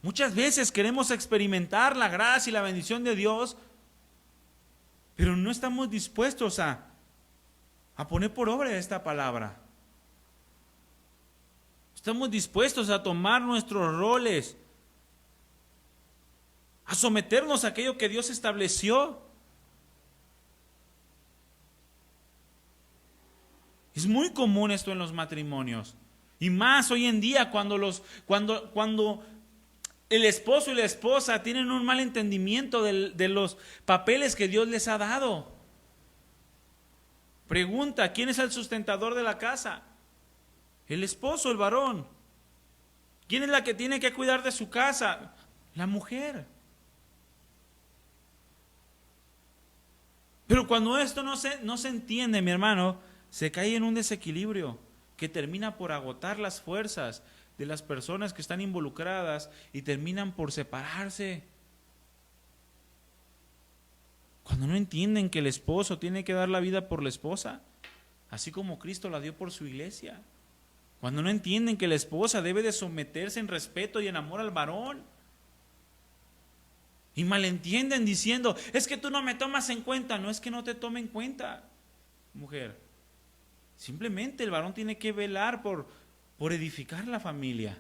Muchas veces queremos experimentar la gracia y la bendición de Dios, pero no estamos dispuestos a poner por obra esta palabra. Estamos dispuestos a tomar nuestros roles, a someternos a aquello que Dios estableció. Es muy común esto en los matrimonios, y más hoy en día cuando el esposo y la esposa tienen un mal entendimiento de los papeles que Dios les ha dado. Pregunta, ¿quién es el sustentador de la casa? El esposo, el varón. ¿Quién es la que tiene que cuidar de su casa? La mujer. Pero cuando esto no se entiende, mi hermano, se cae en un desequilibrio que termina por agotar las fuerzas de las personas que están involucradas y terminan por separarse. Cuando no entienden que el esposo tiene que dar la vida por la esposa, así como Cristo la dio por su iglesia. Cuando no entienden que la esposa debe de someterse en respeto y en amor al varón. Y malentienden diciendo, es que tú no me tomas en cuenta. No es que no te tome en cuenta, mujer. Simplemente el varón tiene que velar por edificar la familia.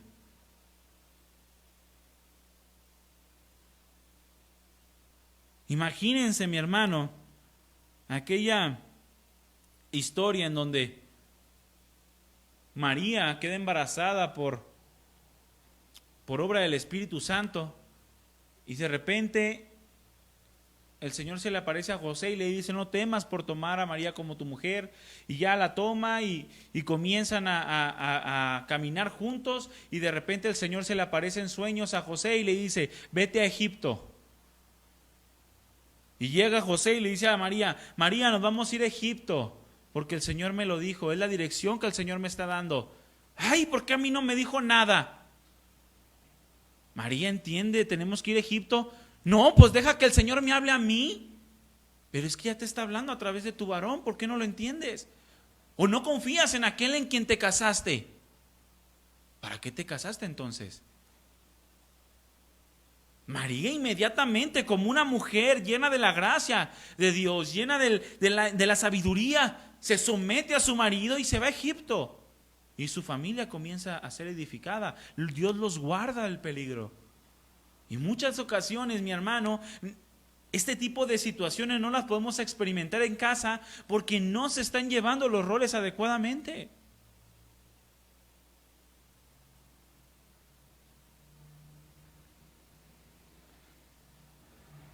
Imagínense, mi hermano, aquella historia en donde María queda embarazada por obra del Espíritu Santo y de repente el Señor se le aparece a José y le dice, no temas por tomar a María como tu mujer, y ya la toma y comienzan a caminar juntos, y de repente el Señor se le aparece en sueños a José y le dice, vete a Egipto. Y llega José y le dice a María, María, nos vamos a ir a Egipto, porque el Señor me lo dijo, es la dirección que el Señor me está dando. Ay, ¿por qué a mí no me dijo nada? María entiende, tenemos que ir a Egipto. No, pues deja que el Señor me hable a mí. Pero es que ya te está hablando a través de tu varón, ¿por qué no lo entiendes? ¿O no confías en aquel en quien te casaste? ¿Para qué te casaste entonces? María inmediatamente, como una mujer llena de la gracia de Dios, llena de la sabiduría, se somete a su marido y se va a Egipto. Y su familia comienza a ser edificada. Dios los guarda del peligro. Y muchas ocasiones, mi hermano, este tipo de situaciones no las podemos experimentar en casa porque no se están llevando los roles adecuadamente.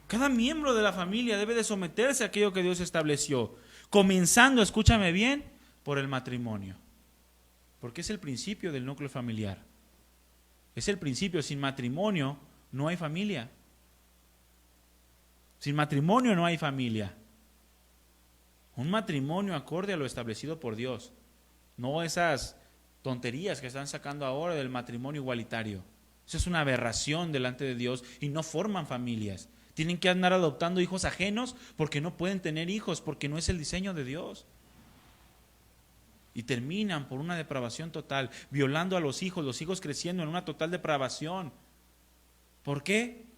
Cada miembro de la familia debe de someterse a aquello que Dios estableció, comenzando, escúchame bien, por el matrimonio. Porque es el principio del núcleo familiar. Es el principio. Sin matrimonio no hay familia. Sin matrimonio no hay familia. Un matrimonio acorde a lo establecido por Dios. No esas tonterías que están sacando ahora del matrimonio igualitario. Eso es una aberración delante de Dios y no forman familias. Tienen que andar adoptando hijos ajenos porque no pueden tener hijos, porque no es el diseño de Dios. Y terminan por una depravación total, violando a los hijos creciendo en una total depravación. ¿Por qué?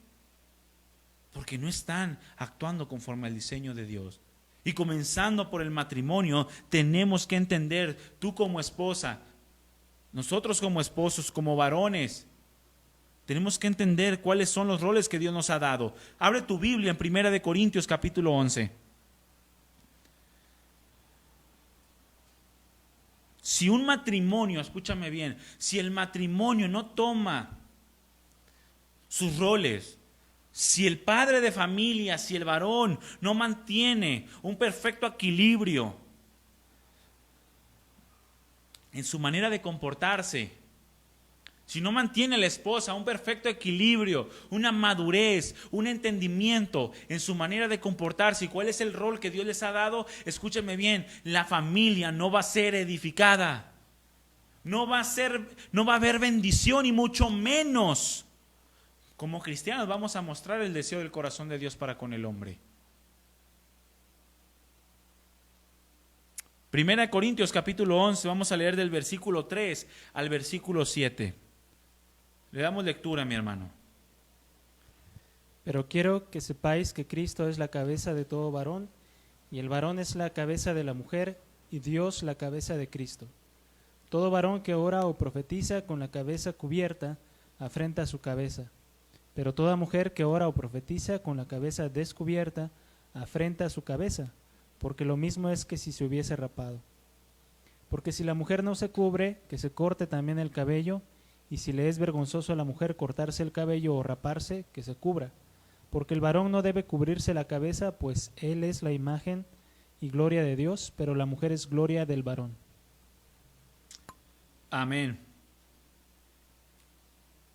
Porque no están actuando conforme al diseño de Dios. Y comenzando por el matrimonio, tenemos que entender, tú como esposa, nosotros como esposos, como varones, tenemos que entender cuáles son los roles que Dios nos ha dado. Abre tu Biblia en 1 Corintios capítulo 11. Si un matrimonio, escúchame bien, si el matrimonio no toma sus roles, si el padre de familia, si el varón no mantiene un perfecto equilibrio en su manera de comportarse, si no mantiene la esposa un perfecto equilibrio, una madurez, un entendimiento en su manera de comportarse y cuál es el rol que Dios les ha dado, escúcheme bien, la familia no va a ser edificada. No va a haber bendición y mucho menos. Como cristianos vamos a mostrar el deseo del corazón de Dios para con el hombre. 1 Corintios capítulo 11, vamos a leer del versículo 3 al versículo 7. Le damos lectura, mi hermano. Pero quiero que sepáis que Cristo es la cabeza de todo varón, y el varón es la cabeza de la mujer, y Dios la cabeza de Cristo. Todo varón que ora o profetiza con la cabeza cubierta, afrenta su cabeza. Pero toda mujer que ora o profetiza con la cabeza descubierta, afrenta su cabeza, porque lo mismo es que si se hubiese rapado. Porque si la mujer no se cubre, que se corte también el cabello, y si le es vergonzoso a la mujer cortarse el cabello o raparse, que se cubra. Porque el varón no debe cubrirse la cabeza, pues él es la imagen y gloria de Dios, pero la mujer es gloria del varón. Amén.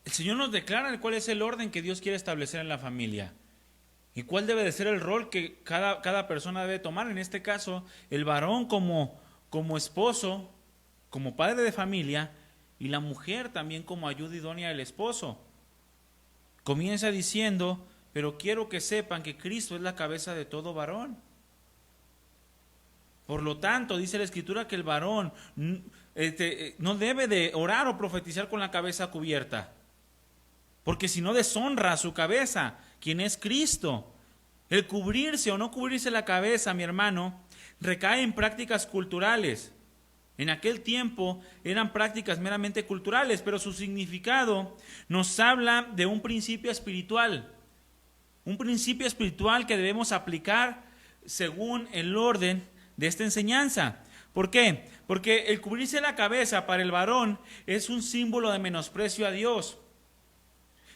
El Señor nos declara cuál es el orden que Dios quiere establecer en la familia y cuál debe de ser el rol que cada persona debe tomar. En este caso, el varón como esposo, como padre de familia, y la mujer también como ayuda idónea del esposo. Comienza diciendo, pero quiero que sepan que Cristo es la cabeza de todo varón. Por lo tanto, dice la Escritura que el varón no debe de orar o profetizar con la cabeza cubierta, porque si no deshonra a su cabeza, quien es Cristo. El cubrirse o no cubrirse la cabeza, mi hermano, recae en prácticas culturales. En aquel tiempo eran prácticas meramente culturales, pero su significado nos habla de un principio espiritual. Un principio espiritual que debemos aplicar según el orden de esta enseñanza. ¿Por qué? Porque el cubrirse la cabeza para el varón es un símbolo de menosprecio a Dios.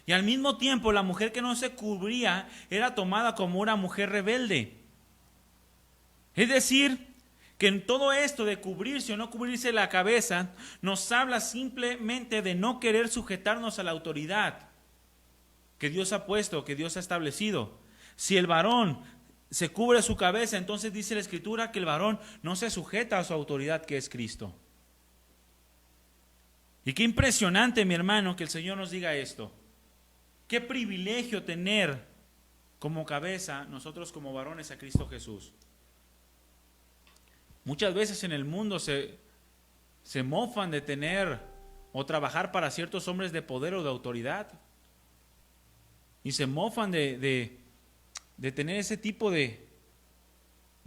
Y al mismo tiempo la mujer que no se cubría era tomada como una mujer rebelde. Es decir, que en todo esto de cubrirse o no cubrirse la cabeza, nos habla simplemente de no querer sujetarnos a la autoridad que Dios ha puesto, que Dios ha establecido. Si el varón se cubre su cabeza, entonces dice la Escritura que el varón no se sujeta a su autoridad, que es Cristo. Y qué impresionante, mi hermano, que el Señor nos diga esto. Qué privilegio tener como cabeza, nosotros como varones, a Cristo Jesús. Muchas veces en el mundo se mofan de tener o trabajar para ciertos hombres de poder o de autoridad. Y se mofan de tener ese tipo de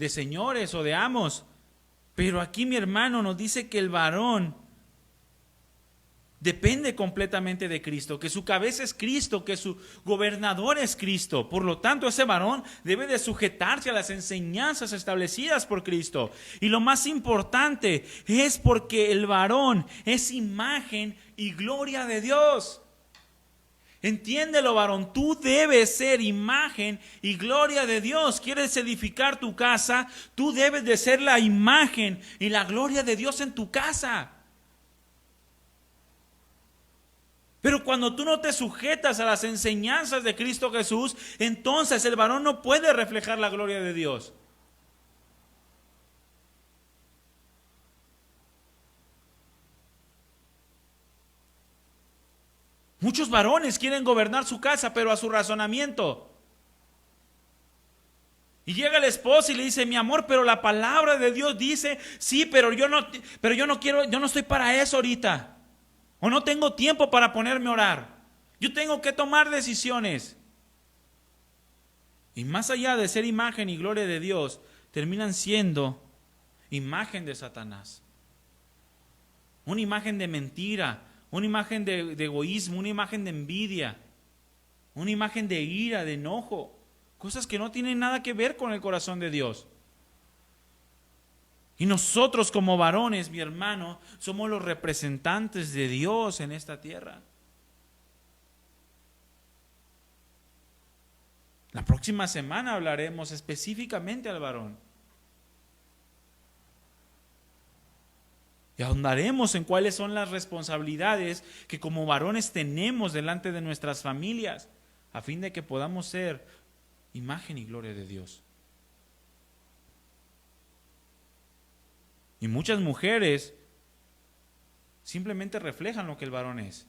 señores o de amos. Pero aquí mi hermano nos dice que el varón depende completamente de Cristo, que su cabeza es Cristo, que su gobernador es Cristo. Por lo tanto, ese varón debe de sujetarse a las enseñanzas establecidas por Cristo. Y lo más importante es porque el varón es imagen y gloria de Dios. Entiéndelo, varón, tú debes ser imagen y gloria de Dios. ¿Quieres edificar tu casa? Tú debes de ser la imagen y la gloria de Dios en tu casa. Pero cuando tú no te sujetas a las enseñanzas de Cristo Jesús, entonces el varón no puede reflejar la gloria de Dios. Muchos varones quieren gobernar su casa, pero a su razonamiento. Y llega el esposo y le dice, mi amor, pero la palabra de Dios dice, sí, pero yo no quiero, yo no estoy para eso ahorita. O no tengo tiempo para ponerme a orar. Yo tengo que tomar decisiones. Y más allá de ser imagen y gloria de Dios, terminan siendo imagen de Satanás. Una imagen de mentira, una imagen de egoísmo, una imagen de envidia, una imagen de ira, de enojo. Cosas que no tienen nada que ver con el corazón de Dios. Y nosotros como varones, mi hermano, somos los representantes de Dios en esta tierra. La próxima semana hablaremos específicamente al varón. Y ahondaremos en cuáles son las responsabilidades que como varones tenemos delante de nuestras familias, a fin de que podamos ser imagen y gloria de Dios. Y muchas mujeres simplemente reflejan lo que el varón es.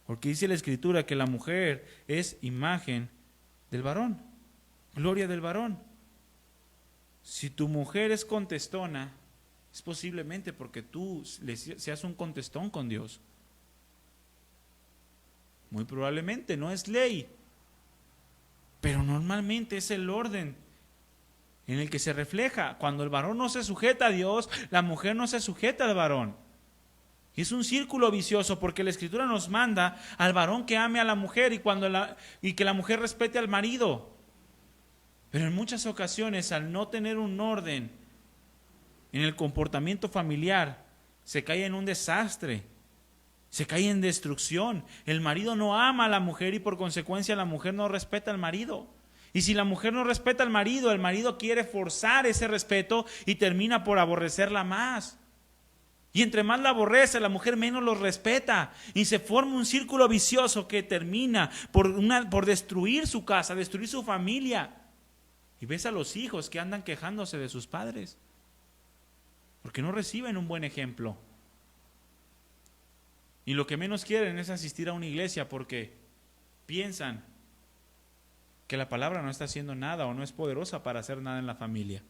Porque dice la Escritura que la mujer es imagen del varón, gloria del varón. Si tu mujer es contestona, es posiblemente porque tú seas un contestón con Dios. Muy probablemente, no es ley. Pero normalmente es el orden en el que se refleja. Cuando el varón no se sujeta a Dios, la mujer no se sujeta al varón. Y es un círculo vicioso porque la Escritura nos manda al varón que ame a la mujer y que la mujer respete al marido. Pero en muchas ocasiones, al no tener un orden en el comportamiento familiar, se cae en un desastre, se cae en destrucción. El marido no ama a la mujer y por consecuencia la mujer no respeta al marido. Y si la mujer no respeta al marido, el marido quiere forzar ese respeto y termina por aborrecerla más. Y entre más la aborrece, la mujer menos lo respeta. Y se forma un círculo vicioso que termina por destruir su casa, destruir su familia. Y ves a los hijos que andan quejándose de sus padres, porque no reciben un buen ejemplo. Y lo que menos quieren es asistir a una iglesia porque piensan que la palabra no está haciendo nada o no es poderosa para hacer nada en la familia.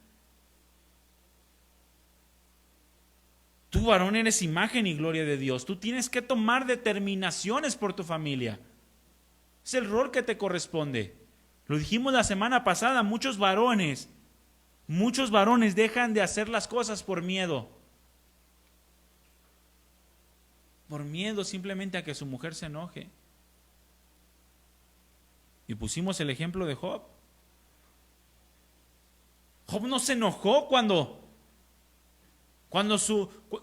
Tú, varón, eres imagen y gloria de Dios. Tú tienes que tomar determinaciones por tu familia. Es el rol que te corresponde. Lo dijimos la semana pasada, muchos varones dejan de hacer las cosas por miedo. Por miedo simplemente a que su mujer se enoje. Y pusimos el ejemplo de Job. Job no se enojó cuando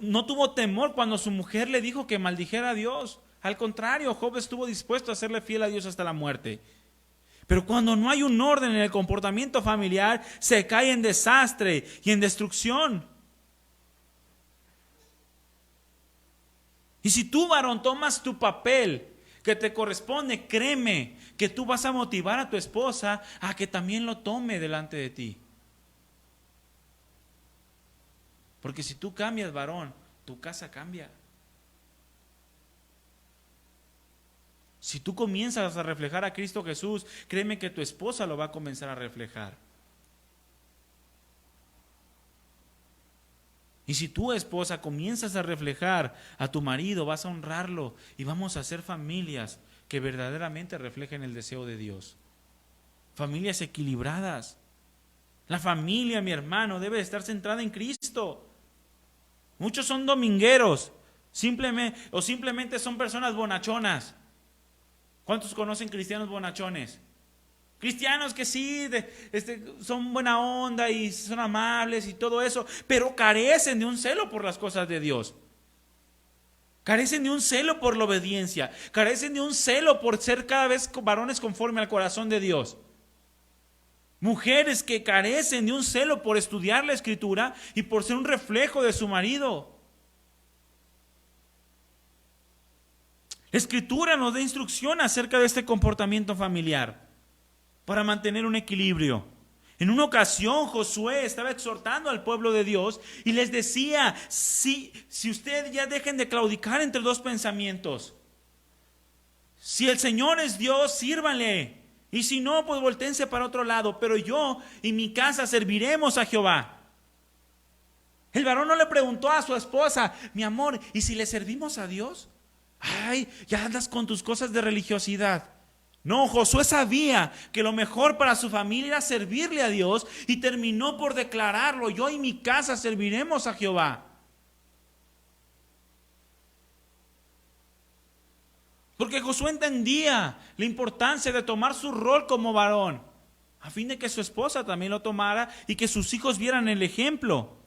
no tuvo temor cuando su mujer le dijo que maldijera a Dios. Al contrario, Job estuvo dispuesto a serle fiel a Dios hasta la muerte. Pero cuando no hay un orden en el comportamiento familiar, se cae en desastre y en destrucción. Y si tú, varón, tomas tu papel que te corresponde, créeme que tú vas a motivar a tu esposa a que también lo tome delante de ti. Porque si tú cambias, varón, tu casa cambia. Si tú comienzas a reflejar a Cristo Jesús, créeme que tu esposa lo va a comenzar a reflejar. Y si tú, esposa, comienzas a reflejar a tu marido, vas a honrarlo y vamos a hacer familias que verdaderamente reflejen el deseo de Dios. Familias equilibradas. La familia, mi hermano, debe estar centrada en Cristo. Muchos son domingueros, simplemente son personas bonachonas. ¿Cuántos conocen cristianos bonachones? Cristianos que sí, son buena onda y son amables y todo eso, pero carecen de un celo por las cosas de Dios. Carecen de un celo por la obediencia. Carecen de un celo por ser cada vez varones conforme al corazón de Dios. Mujeres que carecen de un celo por estudiar la Escritura y por ser un reflejo de su marido. La Escritura nos da instrucción acerca de este comportamiento familiar para mantener un equilibrio. En una ocasión Josué estaba exhortando al pueblo de Dios y les decía, si ustedes ya dejen de claudicar entre dos pensamientos, si el Señor es Dios, sírvanle, y si no, pues voltéense para otro lado, pero yo y mi casa serviremos a Jehová. El varón no le preguntó a su esposa, mi amor, ¿y si le servimos a Dios? Ay, ya andas con tus cosas de religiosidad. No, Josué sabía que lo mejor para su familia era servirle a Dios y terminó por declararlo, yo y mi casa serviremos a Jehová. Porque Josué entendía la importancia de tomar su rol como varón, a fin de que su esposa también lo tomara y que sus hijos vieran el ejemplo.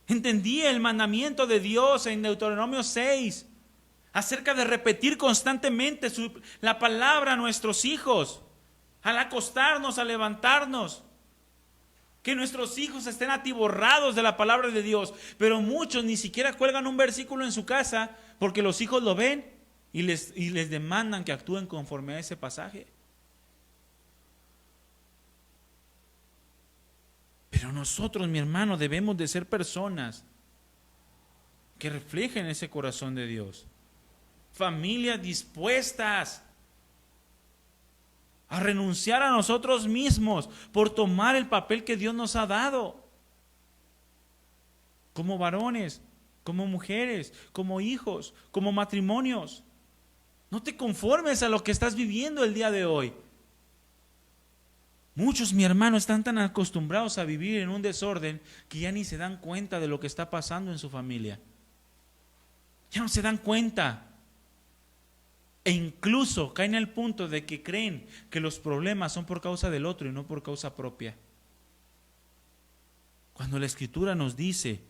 Entendía el mandamiento de Dios en Deuteronomio 6 acerca de repetir constantemente la palabra a nuestros hijos, al acostarnos, al levantarnos. Que nuestros hijos estén atiborrados de la palabra de Dios, pero muchos ni siquiera cuelgan un versículo en su casa porque los hijos lo ven y les demandan que actúen conforme a ese pasaje. Pero nosotros, mi hermano, debemos de ser personas que reflejen ese corazón de Dios. Familias dispuestas a renunciar a nosotros mismos por tomar el papel que Dios nos ha dado. Como varones, como mujeres, como hijos, como matrimonios. No te conformes a lo que estás viviendo el día de hoy. Muchos, mi hermano, están tan acostumbrados a vivir en un desorden que ya ni se dan cuenta de lo que está pasando en su familia. Ya no se dan cuenta. E incluso caen al punto de que creen que los problemas son por causa del otro y no por causa propia. Cuando la Escritura nos dice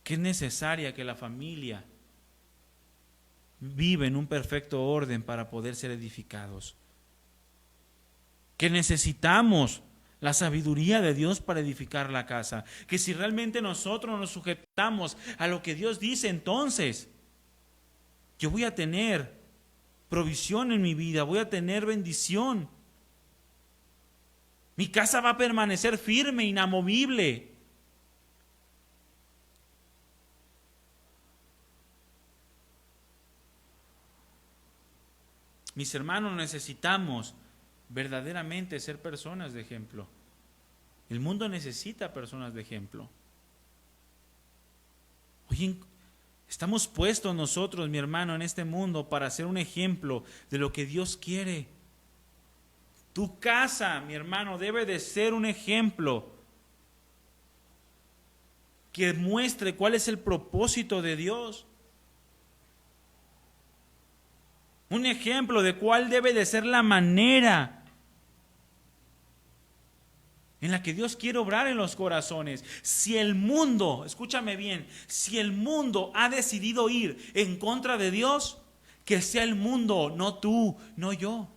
que es necesaria que la familia viva en un perfecto orden para poder ser edificados. Que necesitamos la sabiduría de Dios para edificar la casa. Que si realmente nosotros nos sujetamos a lo que Dios dice, entonces yo voy a tener provisión en mi vida, voy a tener bendición. Mi casa va a permanecer firme, inamovible. Mis hermanos, necesitamos verdaderamente ser personas de ejemplo. El mundo necesita personas de ejemplo. Oye, estamos puestos nosotros, mi hermano, en este mundo para ser un ejemplo de lo que Dios quiere. Tu casa, mi hermano, debe de ser un ejemplo que muestre cuál es el propósito de Dios. Un ejemplo de cuál debe de ser la manera en la que Dios quiere obrar en los corazones. Si el mundo, escúchame bien, si el mundo ha decidido ir en contra de Dios, que sea el mundo, no tú, no yo.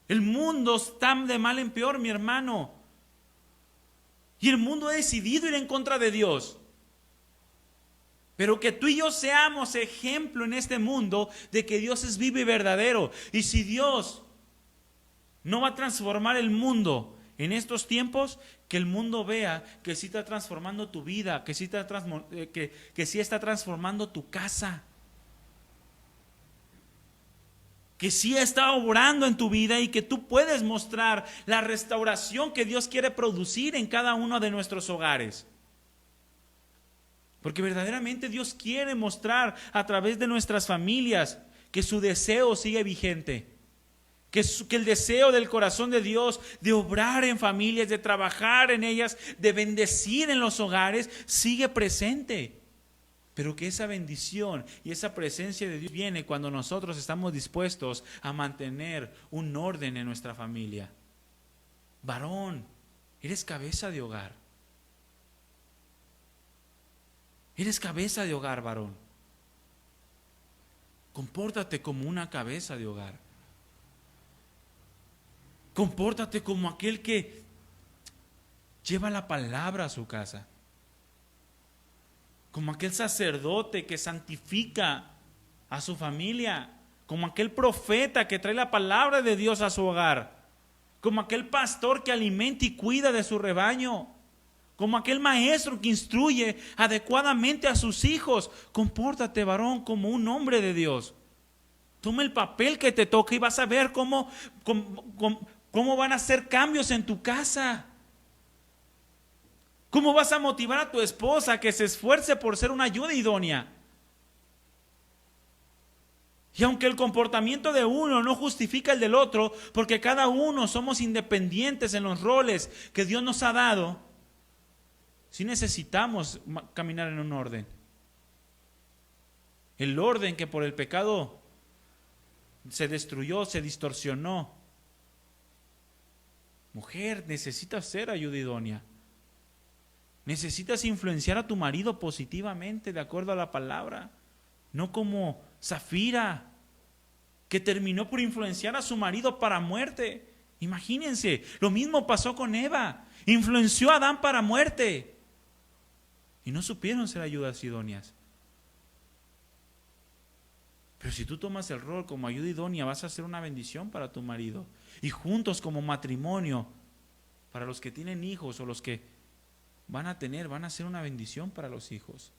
El mundo está de mal en peor, mi hermano. Y el mundo ha decidido ir en contra de Dios. Pero que tú y yo seamos ejemplo en este mundo de que Dios es vivo y verdadero. Y si Dios no va a transformar el mundo en estos tiempos, que el mundo vea que sí está transformando tu vida, que sí está transformando tu casa, que sí está obrando en tu vida y que tú puedes mostrar la restauración que Dios quiere producir en cada uno de nuestros hogares. Porque verdaderamente Dios quiere mostrar a través de nuestras familias que su deseo sigue vigente. Que el deseo del corazón de Dios de obrar en familias, de trabajar en ellas, de bendecir en los hogares, sigue presente. Pero que esa bendición y esa presencia de Dios viene cuando nosotros estamos dispuestos a mantener un orden en nuestra familia. Varón, eres cabeza de hogar. Eres cabeza de hogar, varón. Compórtate como una cabeza de hogar. Compórtate como aquel que lleva la palabra a su casa. Como aquel sacerdote que santifica a su familia. Como aquel profeta que trae la palabra de Dios a su hogar. Como aquel pastor que alimenta y cuida de su rebaño. Como aquel maestro que instruye adecuadamente a sus hijos. Compórtate, varón, como un hombre de Dios. Toma el papel que te toca y vas a ver cómo van a hacer cambios en tu casa. ¿Cómo vas a motivar a tu esposa a que se esfuerce por ser una ayuda idónea? Y aunque el comportamiento de uno no justifica el del otro, porque cada uno somos independientes en los roles que Dios nos ha dado, sí necesitamos caminar en un orden. El orden que por el pecado se destruyó, se distorsionó. Mujer, necesitas ser ayuda idónea. Necesitas influenciar a tu marido positivamente de acuerdo a la palabra. No como Zafira, que terminó por influenciar a su marido para muerte. Imagínense, lo mismo pasó con Eva. Influenció a Adán para muerte. Y no supieron ser ayudas idóneas. Pero si tú tomas el rol como ayuda idónea, vas a ser una bendición para tu marido. Y juntos como matrimonio, para los que tienen hijos o los que van a ser una bendición para los hijos.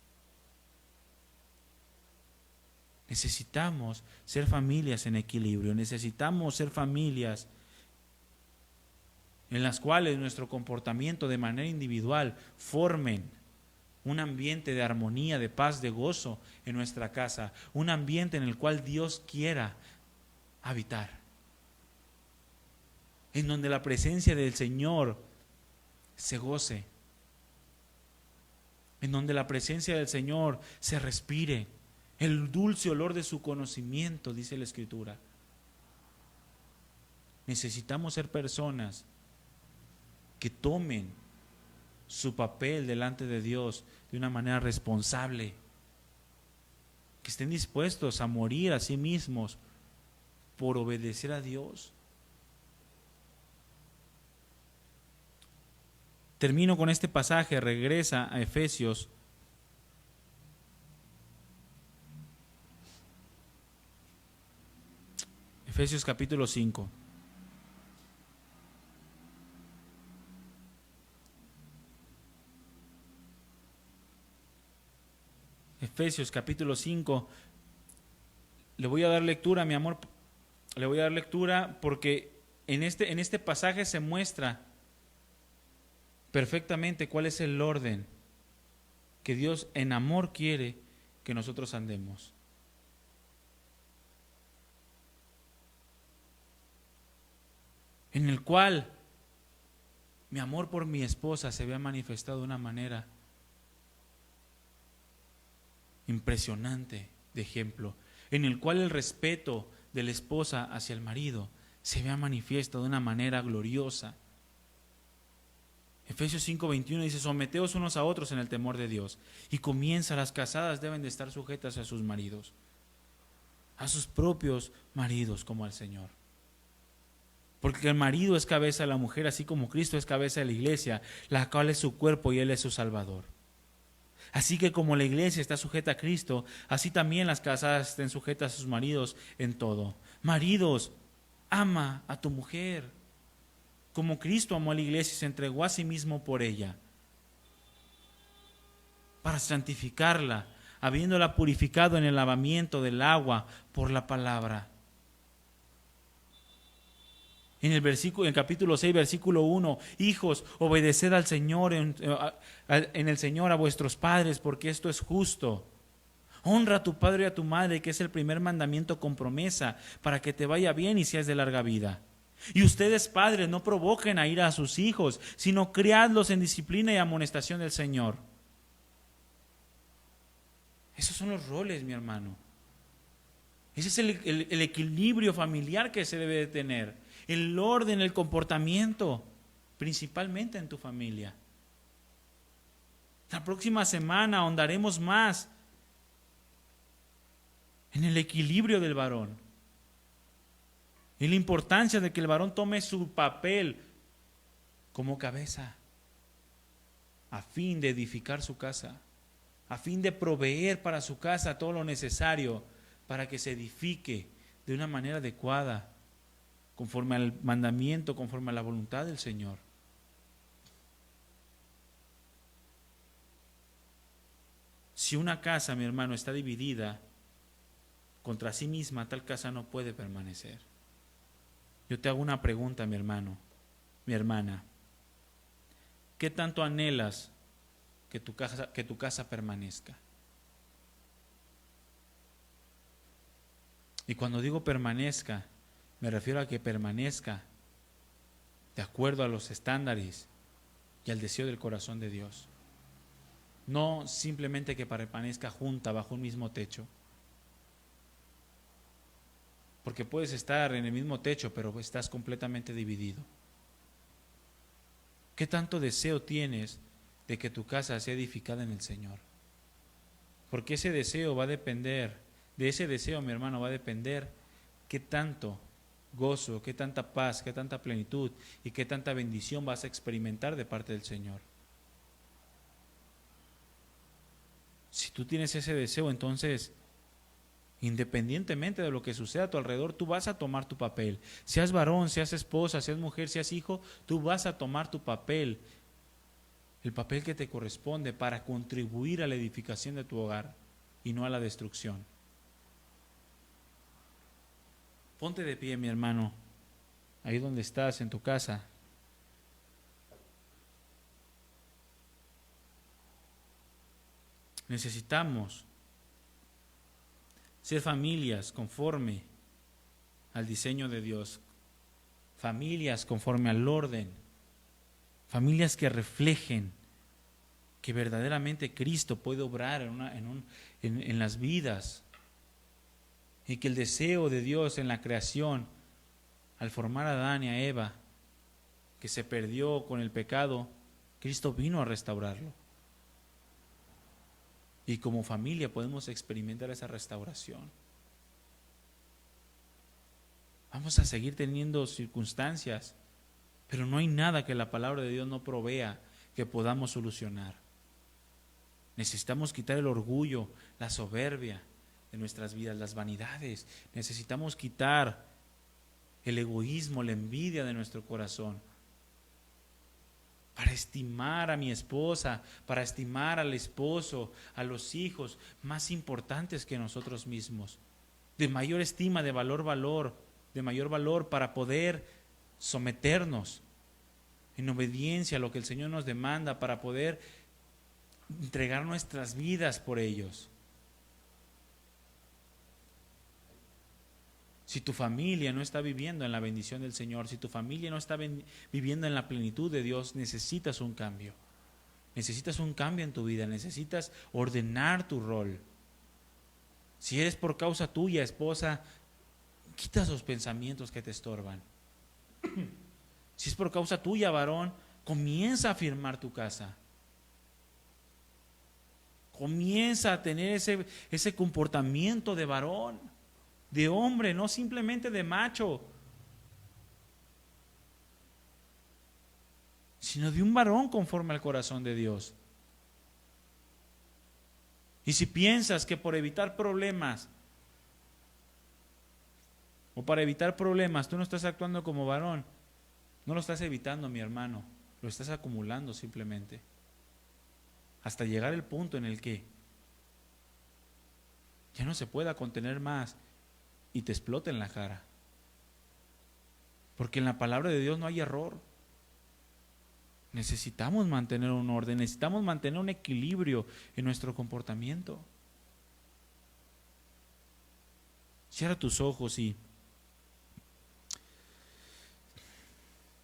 Necesitamos ser familias en equilibrio, necesitamos ser familias en las cuales nuestro comportamiento de manera individual formen un ambiente de armonía, de paz, de gozo en nuestra casa, un ambiente en el cual Dios quiera habitar, en donde la presencia del Señor se goce, en donde la presencia del Señor se respire, el dulce olor de su conocimiento, dice la Escritura. Necesitamos ser personas que tomen su papel delante de Dios de una manera responsable, que estén dispuestos a morir a sí mismos por obedecer a Dios. Termino con este pasaje, regresa a Efesios. Efesios capítulo 5. Efesios capítulo 5. Le voy a dar lectura, mi amor. Le voy a dar lectura porque en este pasaje se muestra perfectamente cuál es el orden que Dios en amor quiere que nosotros andemos. En el cual mi amor por mi esposa se vea manifestado de una manera impresionante de ejemplo, en el cual el respeto de la esposa hacia el marido se vea manifiesto de una manera gloriosa. Efesios 5:21 dice: someteos unos a otros en el temor de Dios. Y comienza: las casadas deben de estar sujetas a sus maridos, a sus propios maridos como al Señor. Porque el marido es cabeza de la mujer, así como Cristo es cabeza de la iglesia, la cual es su cuerpo y Él es su Salvador. Así que como la iglesia está sujeta a Cristo, así también las casadas estén sujetas a sus maridos en todo. Maridos, ama a tu mujer como Cristo amó a la iglesia y se entregó a sí mismo por ella, para santificarla, habiéndola purificado en el lavamiento del agua por la palabra. En el capítulo 6, versículo 1, hijos, obedeced al Señor en el Señor a vuestros padres, porque esto es justo. Honra a tu padre y a tu madre, que es el primer mandamiento con promesa, para que te vaya bien y seas de larga vida. Y ustedes, padres, no provoquen a ira a sus hijos, sino criadlos en disciplina y amonestación del Señor. Esos son los roles, mi hermano. Ese es el equilibrio familiar que se debe de tener. El orden, el comportamiento, principalmente en tu familia. La próxima semana ahondaremos más en el equilibrio del varón, en la importancia de que el varón tome su papel como cabeza, a fin de edificar su casa, a fin de proveer para su casa todo lo necesario para que se edifique de una manera adecuada, conforme al mandamiento, conforme a la voluntad del Señor. Si una casa, mi hermano, está dividida contra sí misma, tal casa no puede permanecer. Yo te hago una pregunta, mi hermano, mi hermana. ¿Qué tanto anhelas que tu casa permanezca? Y cuando digo permanezca, me refiero a que permanezca de acuerdo a los estándares y al deseo del corazón de Dios. No simplemente que permanezca junta bajo un mismo techo. Porque puedes estar en el mismo techo, pero estás completamente dividido. ¿Qué tanto deseo tienes de que tu casa sea edificada en el Señor? Porque ese deseo va a depender, de ese deseo, mi hermano, va a depender qué tanto gozo, qué tanta paz, qué tanta plenitud y qué tanta bendición vas a experimentar de parte del Señor. Si tú tienes ese deseo, entonces, independientemente de lo que suceda a tu alrededor, tú vas a tomar tu papel. Seas varón, seas esposa, seas mujer, seas hijo, tú vas a tomar tu papel, el papel que te corresponde para contribuir a la edificación de tu hogar y no a la destrucción. Ponte de pie, mi hermano, ahí donde estás, en tu casa. Necesitamos ser familias conforme al diseño de Dios, familias conforme al orden, familias que reflejen que verdaderamente Cristo puede obrar en las vidas, y que el deseo de Dios en la creación, al formar a Adán y a Eva, que se perdió con el pecado, Cristo vino a restaurarlo. Y como familia podemos experimentar esa restauración. Vamos a seguir teniendo circunstancias, pero no hay nada que la palabra de Dios no provea que podamos solucionar. Necesitamos quitar el orgullo, la soberbia de nuestras vidas, las vanidades. Necesitamos quitar el egoísmo, la envidia de nuestro corazón, para estimar a mi esposa, para estimar al esposo, a los hijos, más importantes que nosotros mismos, de mayor estima, de mayor valor, para poder someternos en obediencia a lo que el Señor nos demanda, para poder entregar nuestras vidas por ellos. Si tu familia no está viviendo en la bendición del Señor, si tu familia no está viviendo en la plenitud de Dios, necesitas un cambio. Necesitas un cambio en tu vida, necesitas ordenar tu rol. Si eres por causa tuya, esposa, quita esos pensamientos que te estorban. Si es por causa tuya, varón, comienza a afirmar tu casa. Comienza a tener ese comportamiento de varón, de hombre, no simplemente de macho, sino de un varón conforme al corazón de Dios. Y si piensas que por evitar problemas, o para evitar problemas, tú no estás actuando como varón, No lo estás evitando, mi hermano, lo estás acumulando simplemente. Hasta llegar el punto en el que ya no se pueda contener más y te explote en la cara. Porque en la palabra de Dios no hay error. Necesitamos mantener un orden, necesitamos mantener un equilibrio en nuestro comportamiento. Cierra tus ojos y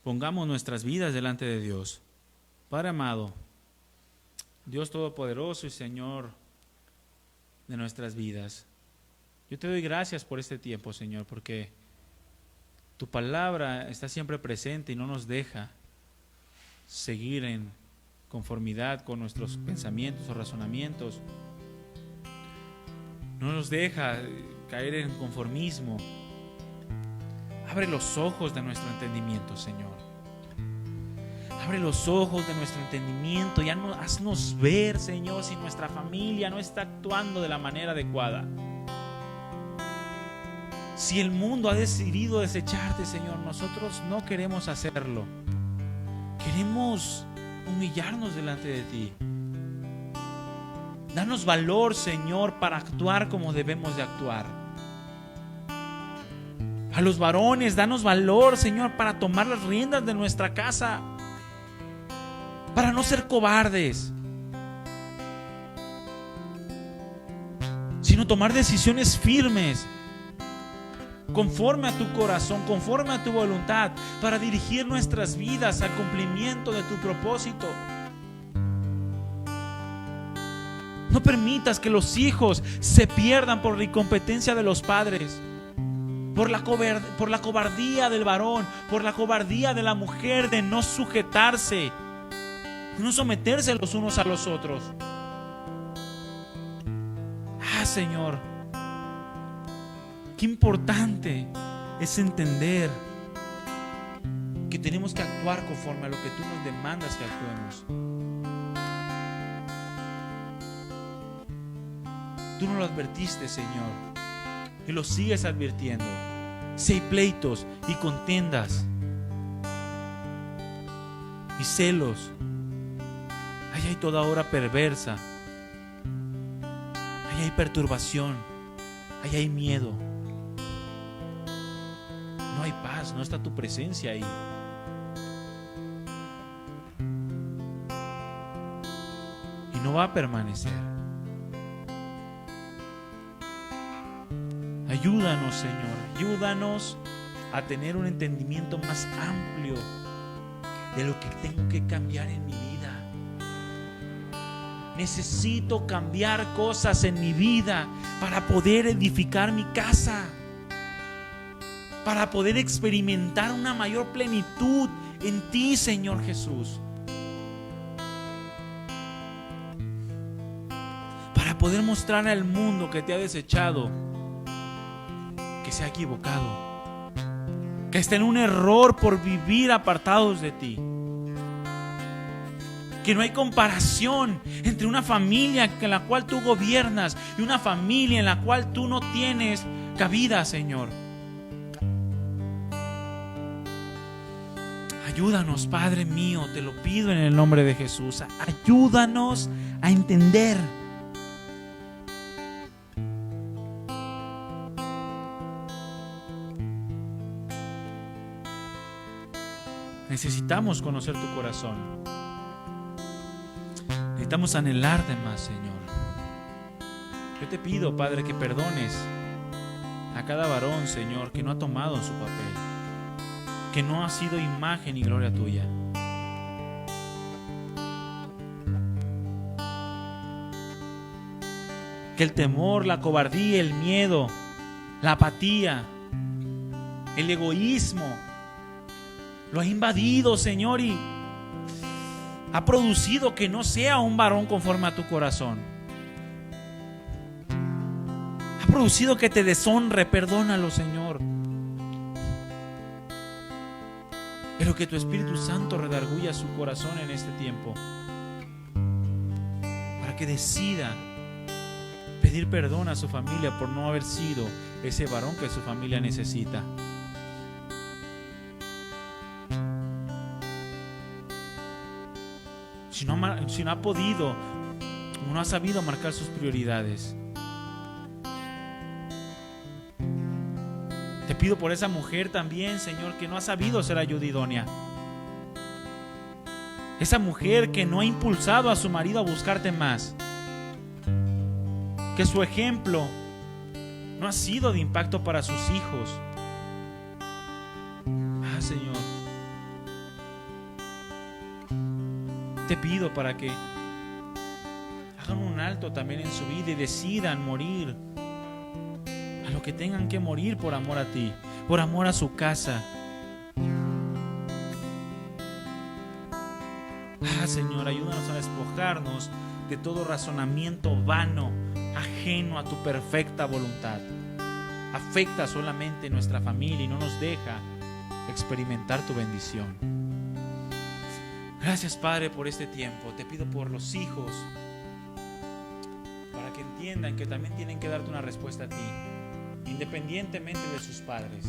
pongamos nuestras vidas delante de Dios. Padre amado, Dios Todopoderoso y Señor de nuestras vidas, yo te doy gracias por este tiempo, Señor, porque tu palabra está siempre presente y no nos deja seguir en conformidad con nuestros pensamientos o razonamientos. No nos deja caer en conformismo. Abre los ojos de nuestro entendimiento, Señor. Abre los ojos de nuestro entendimiento y haznos ver, Señor, si nuestra familia no está actuando de la manera adecuada. Si el mundo ha decidido desecharte, Señor, nosotros no queremos hacerlo. Queremos humillarnos delante de ti. Danos valor, Señor, para actuar como debemos de actuar. A los varones, danos valor, Señor, para tomar las riendas de nuestra casa, para no ser cobardes, sino tomar decisiones firmes, conforme a tu corazón, conforme a tu voluntad, para dirigir nuestras vidas al cumplimiento de tu propósito. No permitas que los hijos se pierdan por la incompetencia de los padres, por la cobardía del varón, por la cobardía de la mujer de no sujetarse, no someterse los unos a los otros. Señor, qué importante es entender que tenemos que actuar conforme a lo que tú nos demandas que actuemos. Tú nos lo advertiste, Señor, y lo sigues advirtiendo. Si hay pleitos y contiendas y celos, ahí hay toda obra perversa, ahí hay perturbación, ahí hay miedo. No hay paz, no está tu presencia ahí. Y no va a permanecer. Ayúdanos, Señor, ayúdanos a tener un entendimiento más amplio de lo que tengo que cambiar en mi vida. Necesito cambiar cosas en mi vida para poder edificar mi casa, para poder experimentar una mayor plenitud en ti, Señor Jesús, para poder mostrar al mundo que te ha desechado, que se ha equivocado, que está en un error por vivir apartados de ti, que no hay comparación entre una familia en la cual tú gobiernas y una familia en la cual tú no tienes cabida, Señor. Ayúdanos, Padre mío, te lo pido en el nombre de Jesús. Ayúdanos a entender. Necesitamos conocer tu corazón. Necesitamos anhelarte más, Señor. Yo te pido, Padre, que perdones a cada varón, Señor, que no ha tomado su papel, que no ha sido imagen y gloria tuya. Que el temor, la cobardía, el miedo, la apatía, el egoísmo lo ha invadido, Señor, y ha producido que no sea un varón conforme a tu corazón. Ha producido que te deshonre. Perdónalo, Señor. Pero que tu Espíritu Santo redarguya su corazón en este tiempo, para que decida pedir perdón a su familia por no haber sido ese varón que su familia necesita. si no ha podido o no ha sabido marcar sus prioridades. Te pido por esa mujer también, Señor, que no ha sabido ser ayuda idónea. Esa mujer que no ha impulsado a su marido a buscarte más. Que su ejemplo no ha sido de impacto para sus hijos. Señor, te pido para que hagan un alto también en su vida y decidan morir a lo que tengan que morir por amor a ti, por amor a su casa. Señor, ayúdanos a despojarnos de todo razonamiento vano, ajeno a tu perfecta voluntad. Afecta solamente nuestra familia y no nos deja experimentar tu bendición. Gracias, Padre, por este tiempo. Te pido por los hijos, para que entiendan que también tienen que darte una respuesta a ti, independientemente de sus padres.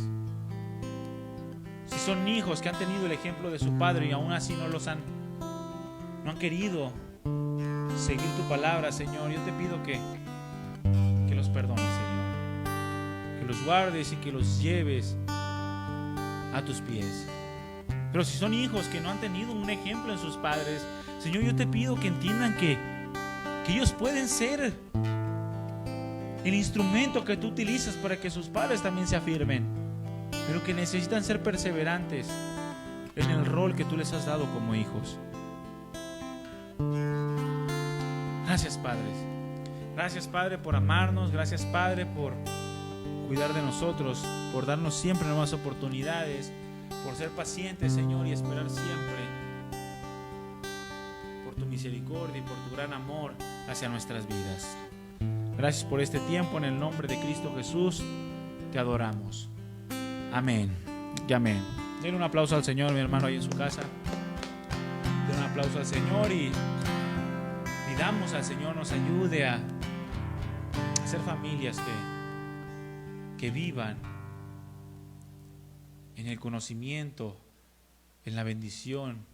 Si son hijos que han tenido el ejemplo de su padre y aún así no han querido seguir tu palabra, Señor, yo te pido que los perdones, Señor, que los guardes y que los lleves a tus pies. Pero si son hijos que no han tenido un ejemplo en sus padres, Señor, yo te pido que entiendan que ellos pueden ser el instrumento que tú utilizas para que sus padres también se afirmen, pero que necesitan ser perseverantes en el rol que tú les has dado como hijos. Gracias, Padres. Gracias, Padre, por amarnos. Gracias, Padre, por cuidar de nosotros, por darnos siempre nuevas oportunidades, por ser pacientes, Señor, y esperar siempre por tu misericordia y por tu gran amor hacia nuestras vidas. Gracias por este tiempo. En el nombre de Cristo Jesús te adoramos. Amén y amén. Den un aplauso al Señor, mi hermano, ahí en su casa. Den un aplauso al Señor y pidamos al Señor nos ayude a ser familias que vivan en el conocimiento, en la bendición,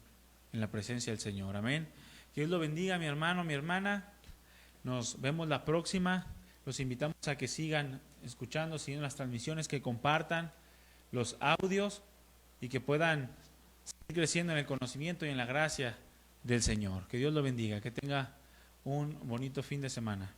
en la presencia del Señor. Amén. Que Dios lo bendiga, mi hermano, mi hermana. Nos vemos la próxima. Los invitamos a que sigan escuchando, siguiendo las transmisiones, que compartan los audios y que puedan seguir creciendo en el conocimiento y en la gracia del Señor. Que Dios lo bendiga. Que tenga un bonito fin de semana.